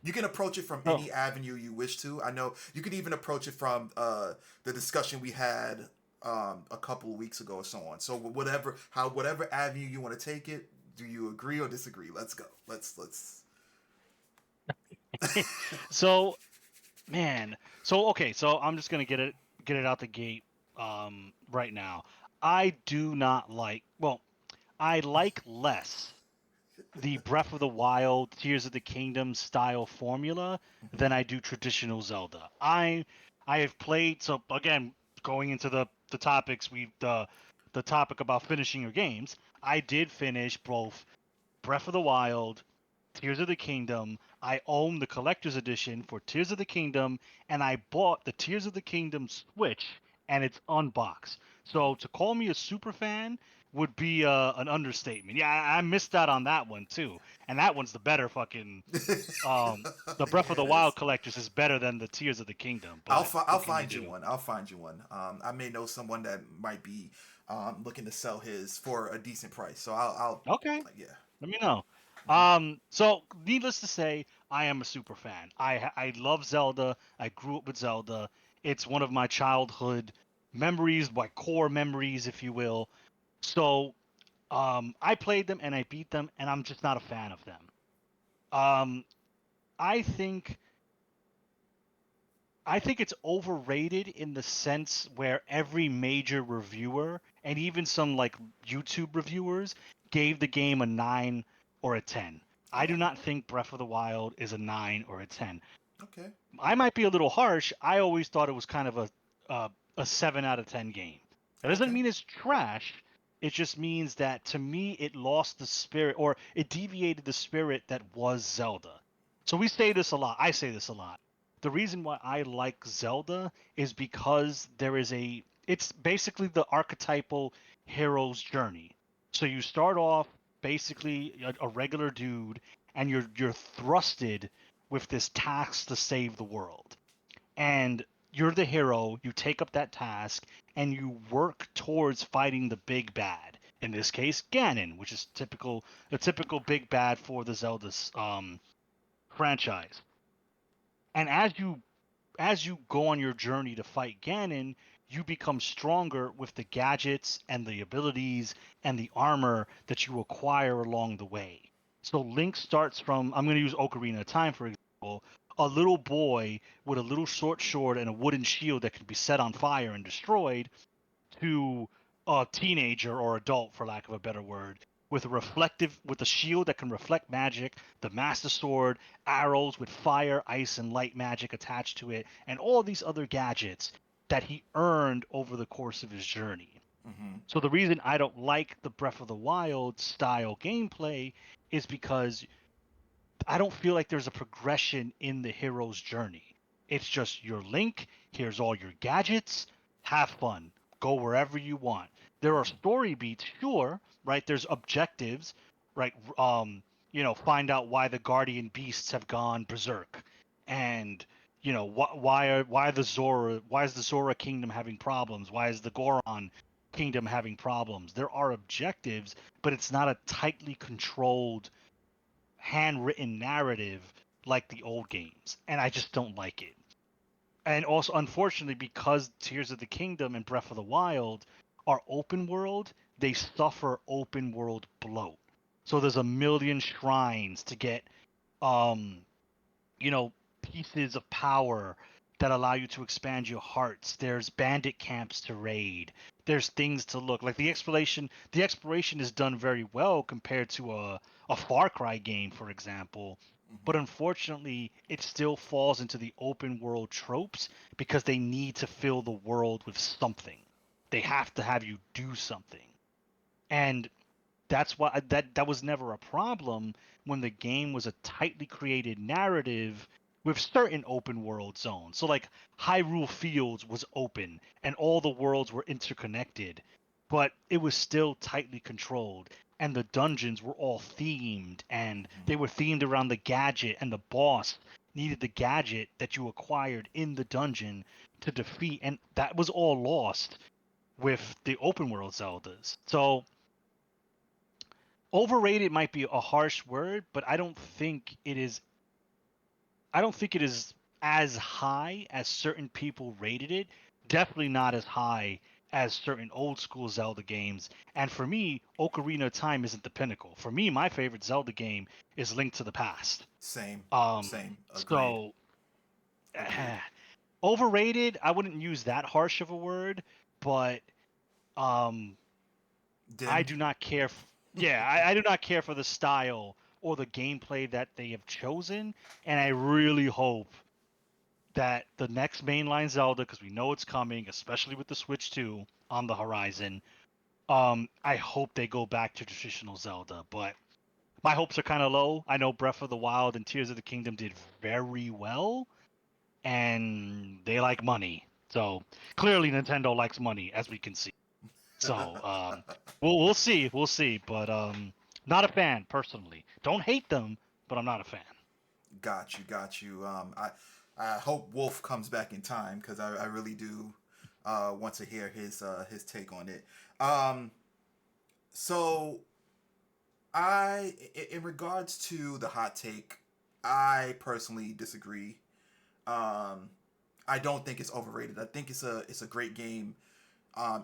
You can approach it from Oh. any avenue you wish to. I know you could even approach it from the discussion we had a couple of weeks ago or so on. So whatever avenue you want to take it, do you agree or disagree? Let's go. Let's. So man. So okay. So I'm just gonna get it out the gate. Right now, I do not like. Well, I like less the Breath of the Wild, Tears of the Kingdom style formula Mhm. than I do traditional Zelda. I have played, so again, going into the topics the topic about finishing your games, I did finish both Breath of the Wild, Tears of the Kingdom. I own the collector's edition for Tears of the Kingdom, and I bought the Tears of the Kingdom Switch, and it's unboxed. So to call me a super fan would be an understatement. Yeah, I missed out on that one too, and that one's the better fucking. The Breath of Yeah, the it is. Wild collectors is better than the Tears of the Kingdom, I'll but I'll what can you find you do? one. I'll find you one. I may know someone that might be looking to sell his for a decent price. So I'll Okay, yeah. let me know. Hmm. So needless to say, I am a super fan. I love Zelda. I grew up with Zelda. It's one of my childhood memories, my core memories, if you will. So, I played them and I beat them, and I'm just not a fan of them. Um, I think I think it's overrated in the sense where every major reviewer and even some like YouTube reviewers gave the game a 9 or a 10. I do Oh, not think Breath of the Wild is a 9 or a 10. okay, I might be a little harsh. I always thought it was kind of uh, a 7 out of 10 game. That doesn't okay. mean it's trash. It just means that to me it lost the spirit or it deviated the spirit that was Zelda. So we say this a lot. I say this a lot. the reason why I like Zelda is because it's basically the archetypal hero's journey. So you start off basically a regular dude, and you're thrusted with this task to save the world. And you're the hero, you take up that task, and you work towards fighting the big bad. In this case, Ganon, which is a typical big bad for the Zelda franchise. And as you go on your journey to fight Ganon, you become stronger with the gadgets and the abilities and the armor that you acquire along the way. So Link starts from, I'm going to use Ocarina of Time for example, a little boy with a little short sword and a wooden shield that can be set on fire and destroyed, to a teenager or adult, for lack of a better word, with a shield that can reflect magic, the master sword, arrows with fire, ice, and light magic attached to it, and all these other gadgets that he earned over the course of his journey. Mm-hmm. So the reason I don't like the Breath of the Wild style gameplay is because I don't feel like there's a progression in the hero's journey. It's just your Link, here's all your gadgets, have fun, go wherever you want. There are Mm-hmm. story beats, sure, right? There's objectives, right? Find out why the guardian beasts have gone berserk, and why is the Zora kingdom having problems? Why is the Goron kingdom having problems? There are objectives, but it's not a tightly controlled handwritten narrative like the old games, and I just don't like it. And also, unfortunately, because Tears of the Kingdom and Breath of the Wild are open world, they suffer open world bloat. So there's a million shrines to get, um, you know, pieces of power that allow you to expand your hearts. There's bandit camps to raid. There's things to look like. The exploration is done very well compared to a Far Cry game, for example. But Mm-hmm. unfortunately, it still falls into the open world tropes because they need to fill the world with something. They have to have you do something. And that's why that was never a problem when the game was a tightly created narrative with certain open world zones. So like Hyrule Fields was open and all the worlds were interconnected, but it was still tightly controlled, and the dungeons were all themed, and they were themed around the gadget, and the boss needed the gadget that you acquired in the dungeon to defeat, and that was all lost with the open world Zeldas. So overrated might be a harsh word, but I don't think it is as high as certain people rated it. Definitely not as high as certain old school Zelda games. And for me, Ocarina of Time isn't the pinnacle. For me, my favorite Zelda game is Link to the Past. Same. Um, Same. Agreed. so Agreed. overrated, I wouldn't use that harsh of a word, but um, I Dimmed. do not care. Yeah, I do not care for the style or the gameplay that they have chosen, and I really hope that the next mainline Zelda, because we know it's coming, especially with the Switch 2 on the horizon. I hope they go back to traditional Zelda, but my hopes are kind of low. I know Breath of the Wild and Tears of the Kingdom did very well, and they like money. So clearly, Nintendo likes money, as we can see. So we'll see, but not a fan personally. Don't hate them, but I'm not a fan. Got you. Got you. I hope Wolf comes back in time because I really do want to hear his take on it. Um, so in regards to the hot take, I personally disagree. Um, I don't think it's overrated. I think it's a great game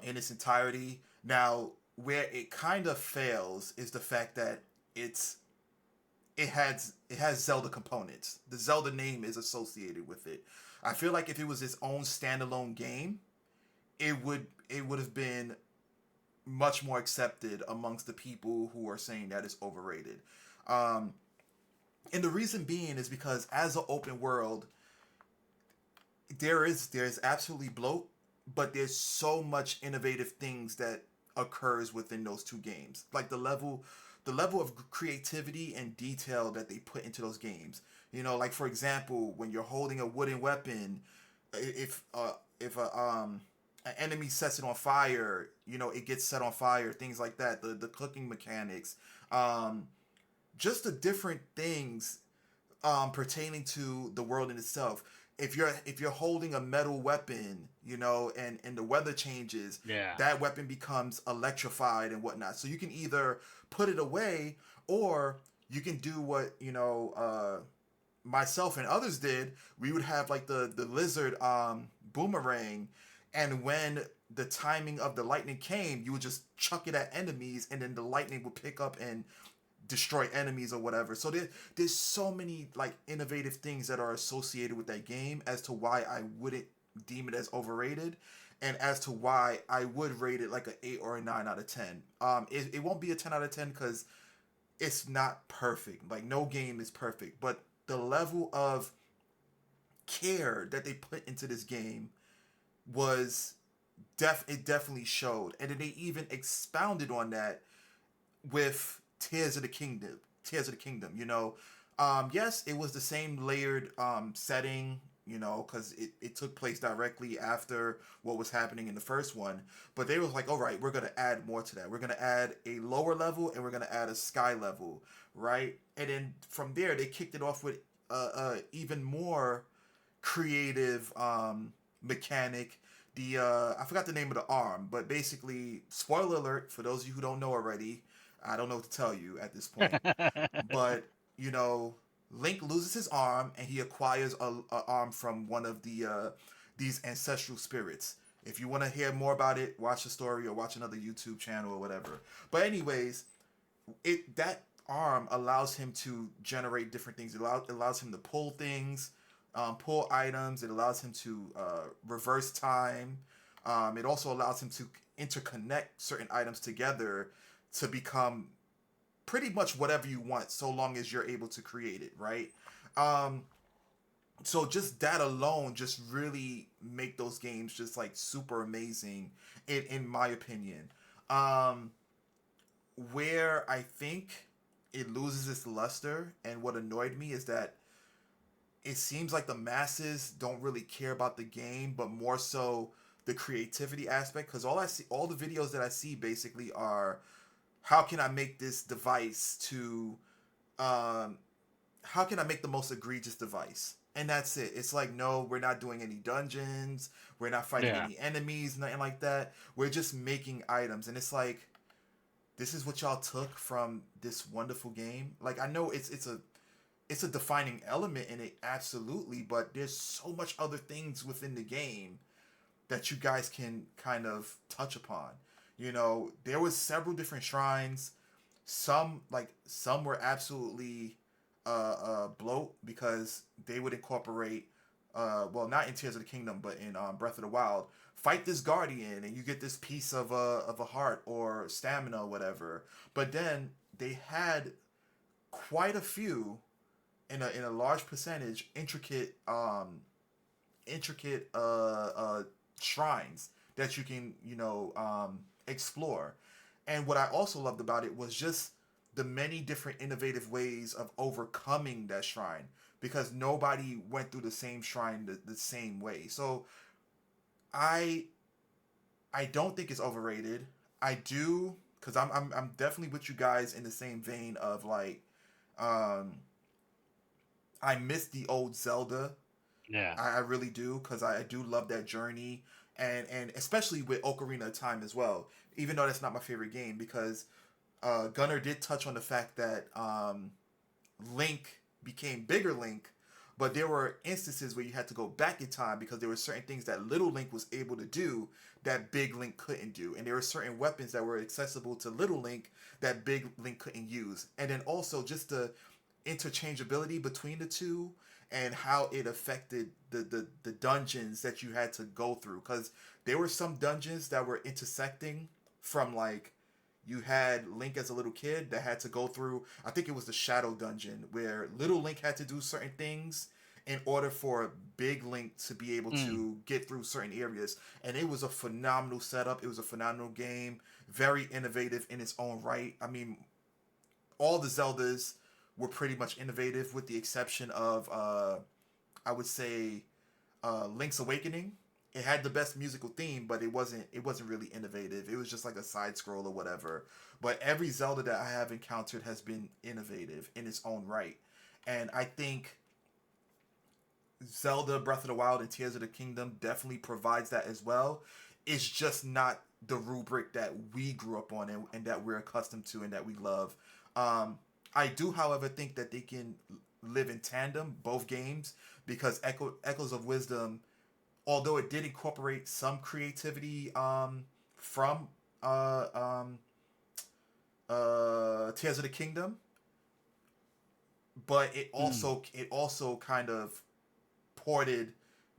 in its entirety. Now, where it kind of fails is the fact that it has Zelda components. The Zelda name is associated with it. I feel like if it was its own standalone game, it would have been much more accepted amongst the people who are saying that it's overrated. Um, and the reason being is because as an open world, there's absolutely bloat, but there's so much innovative things that occurs within those two games. Like the level of creativity and detail that they put into those games. You know, like for example, when you're holding a wooden weapon, if an enemy sets it on fire, you know, it gets set on fire. Things like that. The cooking mechanics, um, just the different things pertaining to the world in itself. If you're holding a metal weapon, you know, and the weather changes, Yeah. that weapon becomes electrified and whatnot. So you can either put it away, or you can do what myself and others did. We would have like the lizard boomerang, and when the timing of the lightning came, you would just chuck it at enemies, and then the lightning would pick up and destroy enemies or whatever. So there's so many like innovative things that are associated with that game as to why I wouldn't deem it as overrated, and as to why I would rate it like an 8 or a 9 out of 10. It won't be a 10 out of 10 because it's not perfect. Like no game is perfect, but the level of care that they put into this game was it definitely showed, and then they even expounded on that with Tears of the Kingdom. You know, yes, it was the same layered setting. You know, because it took place directly after what was happening in the first one. But they was like, all right, we're gonna add more to that. We're gonna add a lower level, and we're gonna add a sky level, right? And then from there, they kicked it off with even more creative mechanic. The I forgot the name of the arm, but basically, spoiler alert for those of you who don't know already. I don't know what to tell you at this point, but you know, Link loses his arm and he acquires a arm from one of these ancestral spirits. If you want to hear more about it, watch the story or watch another YouTube channel or whatever. But anyways, that arm allows him to generate different things. It allows him to pull things, pull items. It allows him to reverse time. It also allows him to interconnect certain items together to become pretty much whatever you want, so long as you're able to create it, right? Um, so just that alone just really make those games just like super amazing in my opinion. Um, where I think it loses its luster and what annoyed me is that it seems like the masses don't really care about the game, but more so the creativity aspect. Because all the videos that I see basically are, how can I make this device to, um, how can I make the most egregious device? And that's it. It's like, no, we're not doing any dungeons. We're not fighting Yeah. any enemies, nothing like that. We're just making items. And it's like, this is what y'all took from this wonderful game. Like, I know it's a defining element in it, absolutely, but there's so much other things within the game that you guys can kind of touch upon. You know, there was several different shrines. Some were absolutely bloat because they would incorporate well, not in Tears of the Kingdom, but in Breath of the Wild. Fight this guardian, and you get this piece of a heart or stamina or whatever. But then they had quite a few in a large percentage intricate shrines that you can explore. And what I also loved about it was just the many different innovative ways of overcoming that shrine, because nobody went through the same shrine the same way. So I I don't think it's overrated. I do, because I'm definitely with you guys in the same vein of like, um I miss the old Zelda. Yeah. I really do, because I do love that journey, and especially with Ocarina of Time as well. Even though that's not my favorite game, because Gunnar did touch on the fact that Link became bigger Link, but there were instances where you had to go back in time because there were certain things that little Link was able to do that big Link couldn't do, and there were certain weapons that were accessible to little Link that big Link couldn't use, and then also just the interchangeability between the two and how it affected the dungeons that you had to go through, because there were some dungeons that were intersecting from like, you had Link as a little kid that had to go through, I think it was the Shadow Dungeon, where little Link had to do certain things in order for big Link to be able Mm. to get through certain areas. And it was a phenomenal setup. It was a phenomenal game, very innovative in its own right. I mean, all the Zeldas were pretty much innovative, with the exception of I would say Link's Awakening. It had the best musical theme, but it wasn't really innovative. It was just like a side scroll or whatever. But every Zelda that I have encountered has been innovative in its own right, and I think Zelda Breath of the Wild and Tears of the Kingdom definitely provides that as well. It's just not the rubric that we grew up on, and that we're accustomed to and that we love. I do, however, think that they can live in tandem, both games, because Echoes of Wisdom, although it did incorporate some creativity from uh, um, Tears of the Kingdom, but Mm. it also kind of ported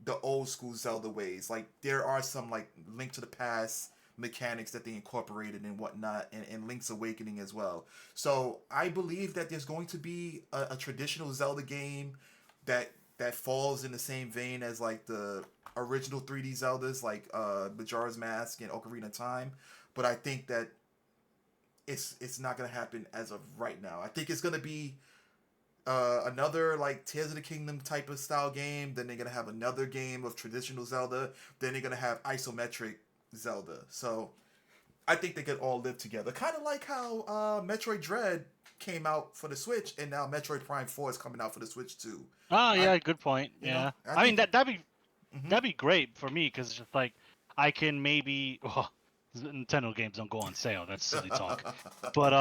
the old school Zelda ways. Like there are some like Link to the Past mechanics that they incorporated and whatnot, and Link's Awakening as well. So I believe that there's going to be a traditional Zelda game that falls in the same vein as like the original 3D Zeldas, like Majora's Mask and Ocarina of Time. But I think that it's not gonna happen as of right now. I think it's gonna be another like Tears of the Kingdom type of style game. Then they're gonna have another game of traditional Zelda. Then they're gonna have isometric Zelda. So I think they could all live together. Kind of like how Metroid Dread came out for the Switch, and now Metroid Prime 4 is coming out for the Switch too. Oh I yeah, good point. Yeah, I I mean think. Mm-hmm. that'd be great for me because it's just like I can maybe well, Nintendo games don't go on sale. That's silly talk. But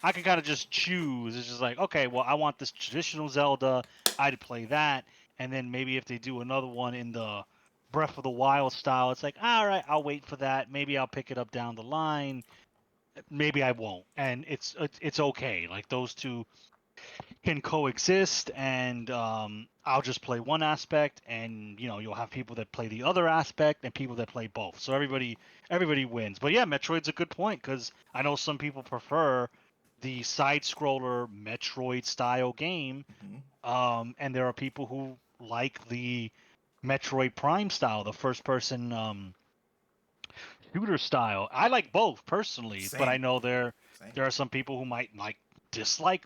I can kind of just choose. It's just like, okay, well, I want this traditional Zelda. I'd play that, and then maybe if they do another one in the Breath of the Wild style, it's like, all right, I'll wait for that. Maybe I'll pick it up down the line. Maybe I won't, and it's okay. Like those two can coexist, and I'll just play one aspect, and you'll have people that play the other aspect and people that play both, so everybody wins. But yeah, Metroid's a good point because I know some people prefer the side scroller Metroid style game, Mm-hmm. and there are people who like the Metroid Prime style, the first person shooter style. I like both personally, but I Same. know Same. there are some people who might like dislike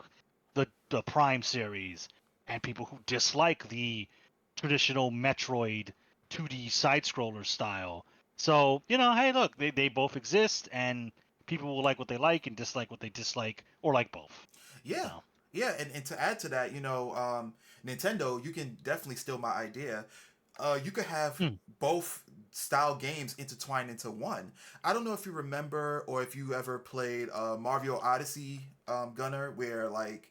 the Prime series, and people who dislike the traditional Metroid 2D side scroller style. So, hey, look, they both exist, and people will like what they like and dislike what they dislike, or like both. Yeah, So, yeah, and to add to that, Nintendo, you can definitely steal my idea. You could have hmm. both style games intertwined into one. I don't know if you remember or if you ever played Mario Odyssey, Gunner, where like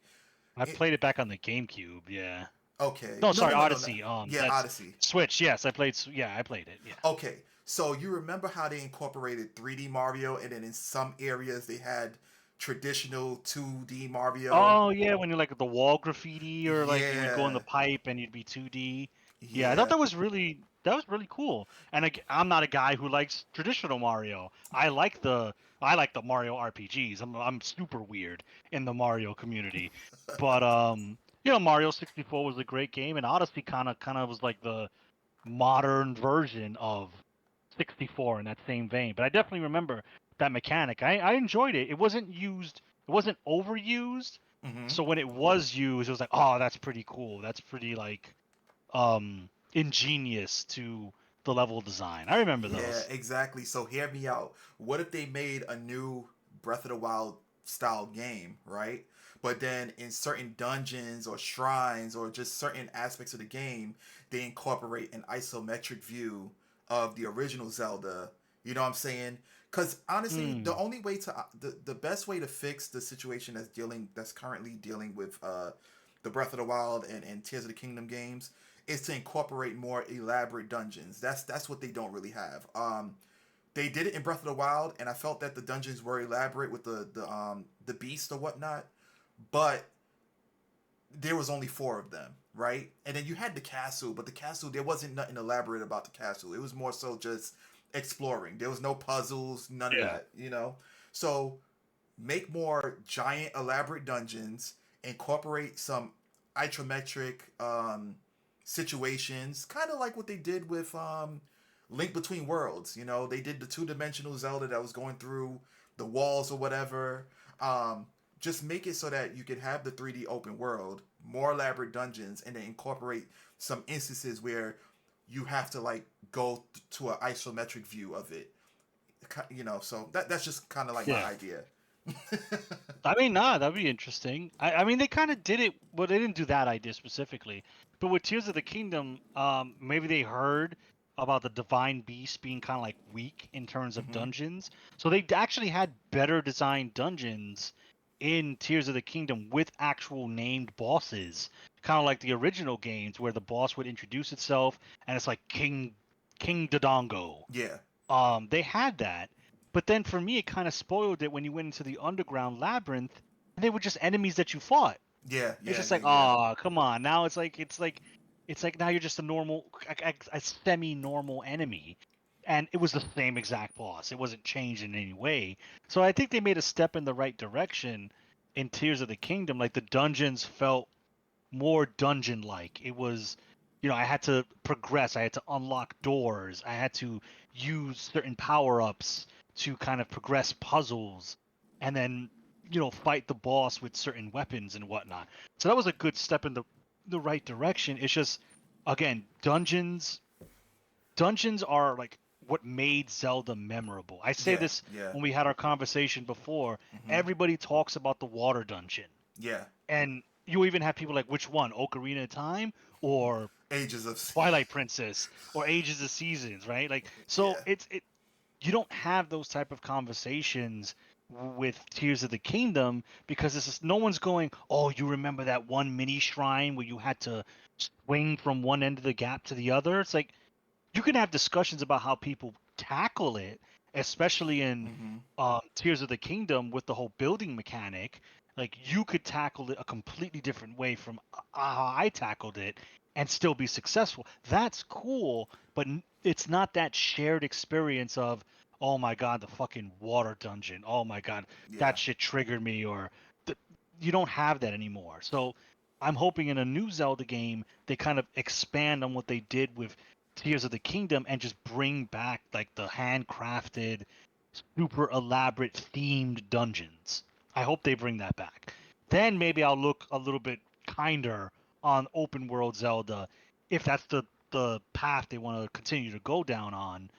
I it. played it back on the GameCube. Yeah. Okay, No, no, sorry, no, no, no, no. Odyssey. Yeah, That's Odyssey. Switch. Yes, I played. Yeah, I played it. Yeah. Okay, so you remember how they incorporated 3D Mario, and then in some areas they had traditional 2D Mario. Oh yeah, when you're like the wall graffiti or like you would go in the Yeah, pipe and you'd be 2D. Yeah, I thought yeah. that was really cool. And I'm not a guy who likes traditional Mario. I like the Mario RPGs. I'm super weird in the Mario community. But Mario 64 was a great game, and Odyssey kind of was like the modern version of 64 in that same vein. But I definitely remember that mechanic. I enjoyed it. It wasn't used. It wasn't overused. Mm-hmm. So when it was used, it was like, oh, that's pretty cool. That's pretty like ingenious to the level design. I remember Yeah, those. exactly. So hear me out. What if they made a new Breath of the Wild style game, right? But then in certain dungeons or shrines or just certain aspects of the game, they incorporate an isometric view of the original Zelda. You know what I'm saying? Because honestly, the Hmm. only way to the best way to fix the situation that's currently dealing with the Breath of the Wild and Tears of the Kingdom games is to incorporate more elaborate dungeons. That's what they don't really have. They did it in Breath of the Wild, and I felt that the dungeons were elaborate with the beast or whatnot, but there was only four of them, right? And then you had the castle, but the castle there wasn't nothing elaborate about the castle. It was more so just exploring. There was no puzzles, none of Yeah. that, you know. So make more giant elaborate dungeons, incorporate some isometric situations, kind of like what they did with Link Between Worlds. You know, they did the two-dimensional Zelda that was going through the walls or whatever. um just make it so that you can have the 3D open world, more elaborate dungeons, and then incorporate some instances where you have to like go to an isometric view of it. So that's just kind of like my Yeah. idea. I mean, nah, that'd be interesting. I mean, they kind of did it, but they didn't do that idea specifically. But with Tears of the Kingdom, maybe they heard about the Divine Beast being kind of like weak in terms of Hmm. dungeons, so they actually had better designed dungeons in Tears of the Kingdom with actual named bosses, kind of like the original games where the boss would introduce itself and it's like King Dodongo. Yeah, They had that, but then for me, it kind of spoiled it when you went into the underground labyrinth, and they were just enemies that you fought. yeah, It's yeah, just yeah, like, yeah, oh, come on. Now it's like now you're just a normal, a semi-normal enemy, and it was the same exact boss. It wasn't changed in any way. So I think they made a step in the right direction in Tears of the Kingdom. Like the dungeons felt more dungeon like. It was, I had to progress, I had to unlock doors, I had to use certain power ups to kind of progress puzzles and then, fight the boss with certain weapons and whatnot. So that was a good step in the right direction. It's just, again, dungeons are like what made Zelda memorable. I say yeah, this yeah. when we had our conversation before. Hmm. Everybody talks about the water dungeon, Yeah. and you even have people like, which one, Ocarina of Time or Ages of Twilight Princess or Ages of Seasons, right? Like, so yeah, you don't have those type of conversations with Tears of the Kingdom because this is no one's going, oh, you remember that one mini shrine where you had to swing from one end of the gap to the other? It's like you can have discussions about how people tackle it, especially in hmm, Tears of the Kingdom with the whole building mechanic. Like you could tackle it a completely different way from how I tackled it and still be successful. That's cool, but it's not that shared experience of, oh my god, the fucking water dungeon. Oh my god, yeah, that shit triggered me, or th- you don't have that anymore. So I'm hoping in a new Zelda game they kind of expand on what they did with Tears of the Kingdom and just bring back like the handcrafted, super elaborate themed dungeons. I hope they bring that back. Then maybe I'll look a little bit kinder on open world Zelda if that's the path they want to continue to go down on.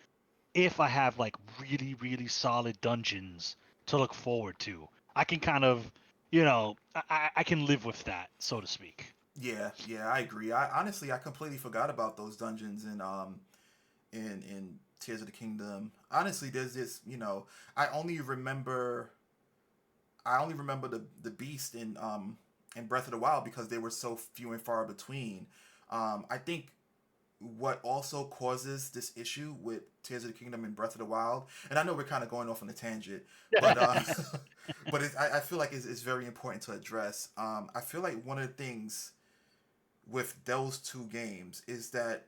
If I have like really really solid dungeons to look forward to, I can kind of, I can live with that, so to speak. yeah, yeah. I agree. I completely forgot about those dungeons in Tears of the Kingdom. Honestly, there's this. I only remember the beast in Breath of the Wild because they were so few and far between. I think what also causes this issue with Tears of the Kingdom and Breath of the Wild, and I know we're kind of going off on a tangent, but but I feel like it's very important to address. I feel like one of the things with those two games is that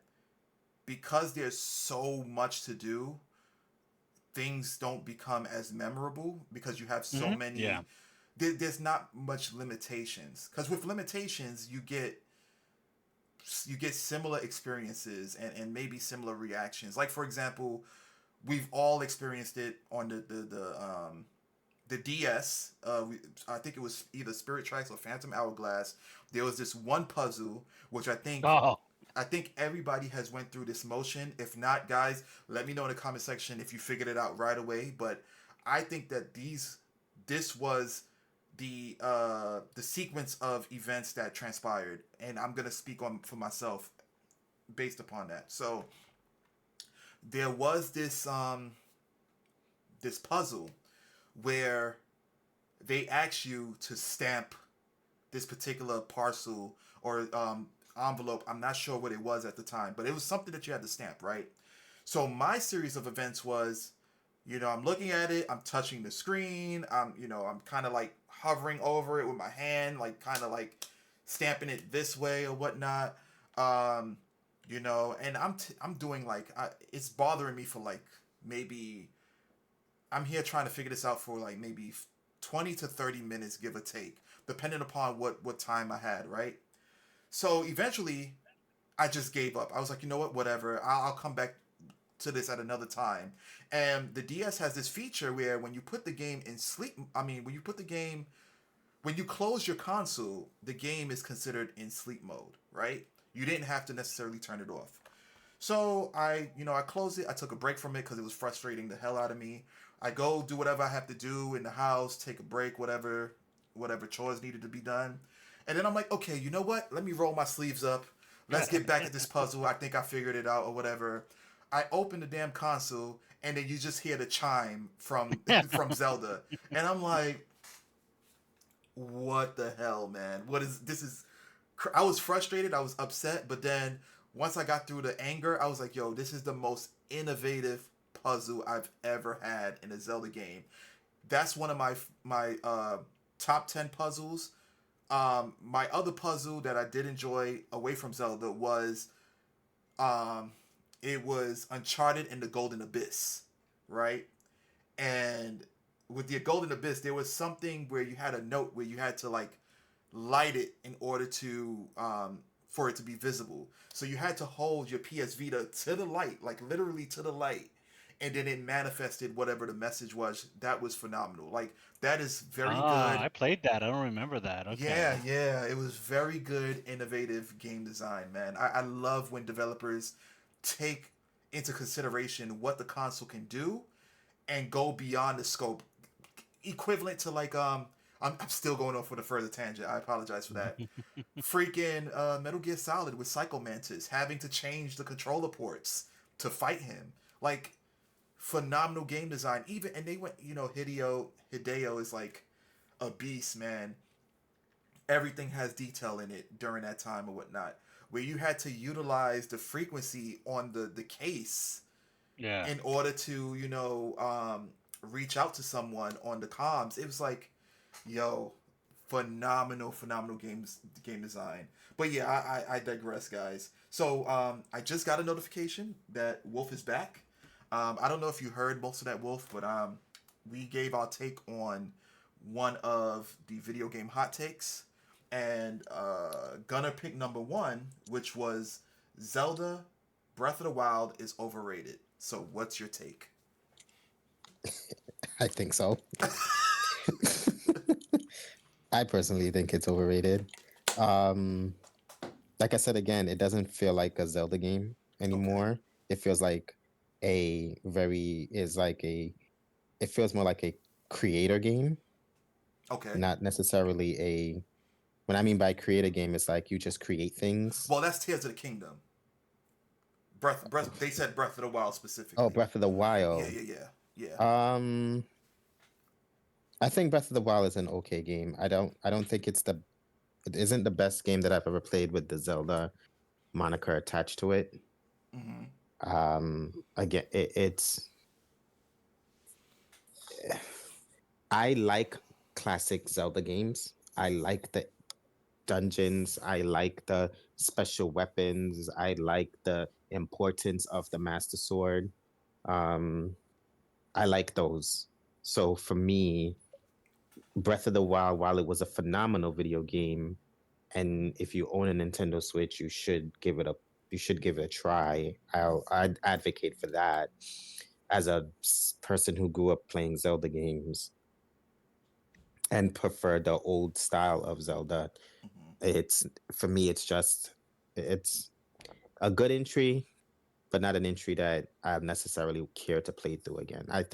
because there's so much to do, things don't become as memorable because you have so Yeah. many. There's not much limitations because with limitations you get similar experiences and maybe similar reactions. Like for example, we've all experienced it on the DS. I think it was either Spirit Tracks or Phantom Hourglass. There was this one puzzle which Oh, I think everybody has went through this motion. If not, guys, let me know in the comment section if you figured it out right away. But I think that this was the sequence of events that transpired, and I'm gonna speak on for myself based upon that. So there was this puzzle where they ask you to stamp this particular parcel or envelope. I'm not sure what it was at the time, but it was something that you had to stamp, right? So my series of events was, I'm looking at it, I'm touching the screen, I'm kind of like hovering over it with my hand, like kind of like stamping it this way or whatnot. Um, and I'm doing like it's bothering me for like maybe I'm here trying to figure this out for like maybe 20 to 30 minutes, give or take, depending upon what time I had, right? So eventually, I just gave up. I was like, you know what, whatever. I'll come back to this at another time. And the DS has this feature where when you put the game in sleep, I mean, when you put the game when you close your console, the game is considered in sleep mode, right? You didn't have to necessarily turn it off. So I closed it. I took a break from it because it was frustrating the hell out of me. I go do whatever I have to do in the house, take a break, whatever chores needed to be done. And then I'm like, okay, you know what? Let me roll my sleeves up. Let's get back at this puzzle. I think I figured it out or whatever. I open the damn console and then you just hear the chime from from Zelda. And I'm like, what the hell, man? What is this is I was frustrated, I was upset, but then once I got through the anger, I was like, yo, this is the most innovative puzzle I've ever had in a Zelda game. That's one of my top 10 puzzles. My other puzzle that I did enjoy away from Zelda was um, it was Uncharted and the Golden Abyss, right? And with the Golden Abyss, there was something where you had a note where you had to like light it in order to for it to be visible. So you had to hold your PS Vita to the light, like literally to the light, and then it manifested whatever the message was. That was phenomenal. Like that is very Ah, good. I played that. I don't remember that. Yeah, Okay. yeah, it was very good, innovative game design, man. I love when developers take into consideration what the console can do and go beyond the scope, equivalent to like I'm still going off with a further tangent. I apologize for that. Freaking Metal Gear Solid with Psycho Mantis having to change the controller ports to fight him, like phenomenal game design. Even and they went, Hideo is like a beast, man. Everything has detail in it during that time or whatnot, where you had to utilize the frequency on the case Yeah. in order to reach out to someone on the comms. It was like, yo, phenomenal game design. But yeah, I digress, guys. So I just got a notification that Wolf is back. I don't know if you heard most of that, Wolf, but we gave our take on one of the video game hot takes, and Gunner picked number one, which was Zelda Breath of the Wild is overrated. So what's your take? I think so. I personally think it's overrated. Um, like I said again, it doesn't feel like a Zelda game Okay. anymore. It feels like a very is like a it feels more like a creator game, Okay. not necessarily a when I mean by creator game, it's like you just create things. Well, that's Tears of the Kingdom. Breath. They said Breath of the Wild Oh, specifically. Breath of the Yeah, Wild. yeah, yeah, yeah. Um, I think Breath of the Wild is an okay game. I don't think it isn't the best game that I've ever played with the Zelda moniker attached to it. Mm-hmm. Again, it's I like classic Zelda games. I like the dungeons. I like the special weapons. I like the importance of the Master Sword. Um, I like those. So for me, Breath of the Wild, while it was a phenomenal video game, and if you own a Nintendo Switch, you should give it a try. I'd advocate for that as a person who grew up playing Zelda games and prefer the old style of Zelda. Mm-hmm. It's for me, it's a good entry, but not an entry that I necessarily care to play through again. I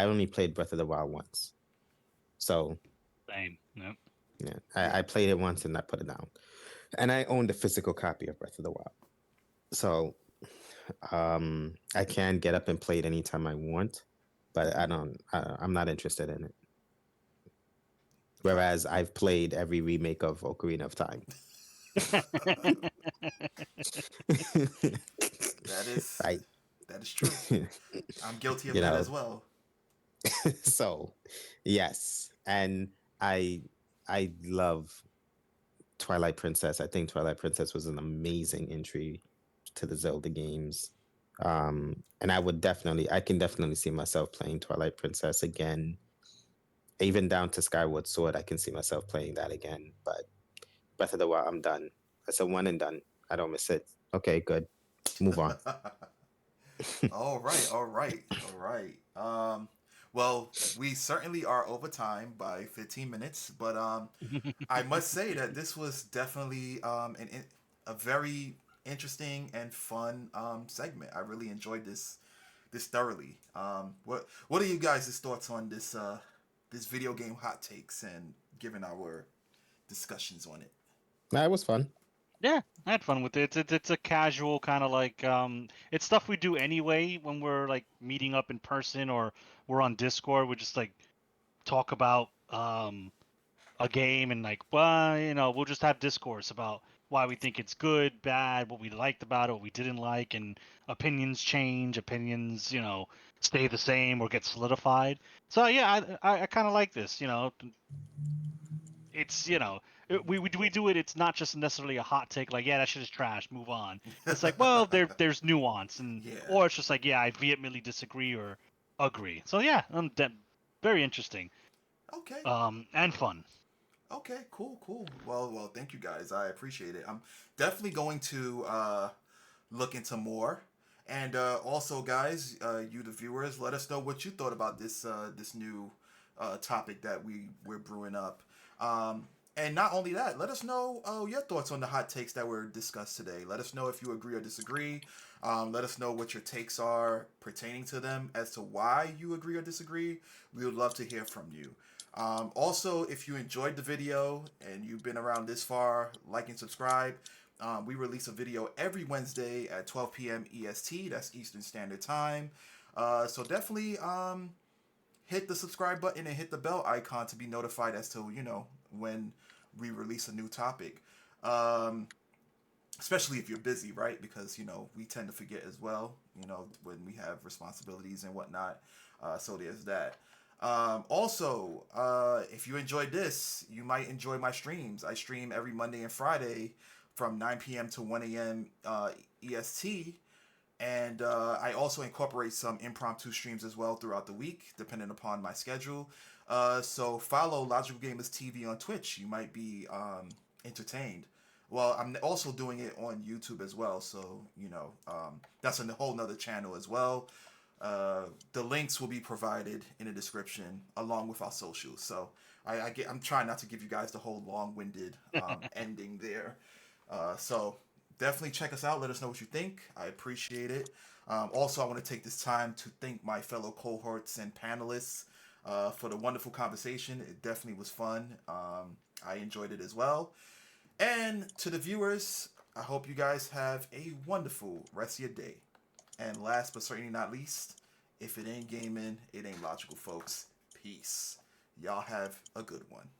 only played Breath of the Wild once, so Same. Yep. yeah, Yeah. I played it once and I put it down, and I owned a physical copy of Breath of the Wild, so I can get up and play it anytime I want, but Mm-hmm. I'm not interested in it. Gotcha. Whereas I've played every remake of Ocarina of Time. That is Right. that is true. I'm guilty of You that know, as well. so yes, and I I love Twilight Princess. I think Twilight Princess was an amazing entry to the Zelda games. And I can definitely see myself playing Twilight Princess again, even down to Skyward Sword. I can see myself playing that again. But Breath of the Wild, I'm done. That's a one and done. I don't miss it. Okay, good. Move on. All right, all right, all right. Well, we certainly are over time by 15 minutes, but I must say that this was definitely a very interesting and fun segment. I really enjoyed this thoroughly. What are you guys' thoughts on this video game hot takes and given our discussions on it? Nah, it was fun. Yeah, I had fun with it. It's a casual kind of like it's stuff we do anyway when we're like meeting up in person or we're on Discord. We just like talk about a game and like, well, we'll just have discourse about why we think it's good, bad, what we liked about it, what we didn't like, and opinions change, opinions, stay the same or get solidified. So yeah, I kind of like this. It's we do it. It's not just necessarily a hot take like, yeah, that shit is trash, move on. It's like, well, there's nuance, and Yeah. or it's just like, yeah, I vehemently disagree or agree. So yeah, very interesting, Okay. and fun. Okay. Cool. Cool. Well. Thank you guys. I appreciate it. I'm definitely going to look into more. And also, guys, you the viewers, let us know what you thought about this new topic that we're brewing up. And not only that, let us know your thoughts on the hot takes that were discussed today. Let us know if you agree or disagree. Let us know what your takes are pertaining to them as to why you agree or disagree. We would love to hear from you. Also, if you enjoyed the video and you've been around this far, like and subscribe. We release a video every Wednesday at 12 p.m. EST. That's Eastern Standard Time. So definitely hit the subscribe button and hit the bell icon to be notified as to when we release a new topic. Um, Especially if you're busy, right? Because we tend to forget as well. When we have responsibilities and whatnot. So there's that. Also, if you enjoyed this, you might enjoy my streams. I stream every Monday and Friday from 9 p.m. to 1 a.m. EST. And I also incorporate some impromptu streams as well throughout the week, depending upon my schedule. So follow Logical Gamers TV on Twitch. You might be entertained. Well, I'm also doing it on YouTube as well. So, that's a whole nother channel as well. The links will be provided in the description along with our socials. So I'm trying not to give you guys the whole long-winded ending there. So definitely check us out. Let us know what you think. I appreciate it. Also, I want to take this time to thank my fellow cohorts and panelists for the wonderful conversation. It definitely was fun. I enjoyed it as well. And to the viewers, I hope you guys have a wonderful rest of your day. And last but certainly not least, if it ain't gaming, it ain't logical, folks. Peace. Y'all have a good one.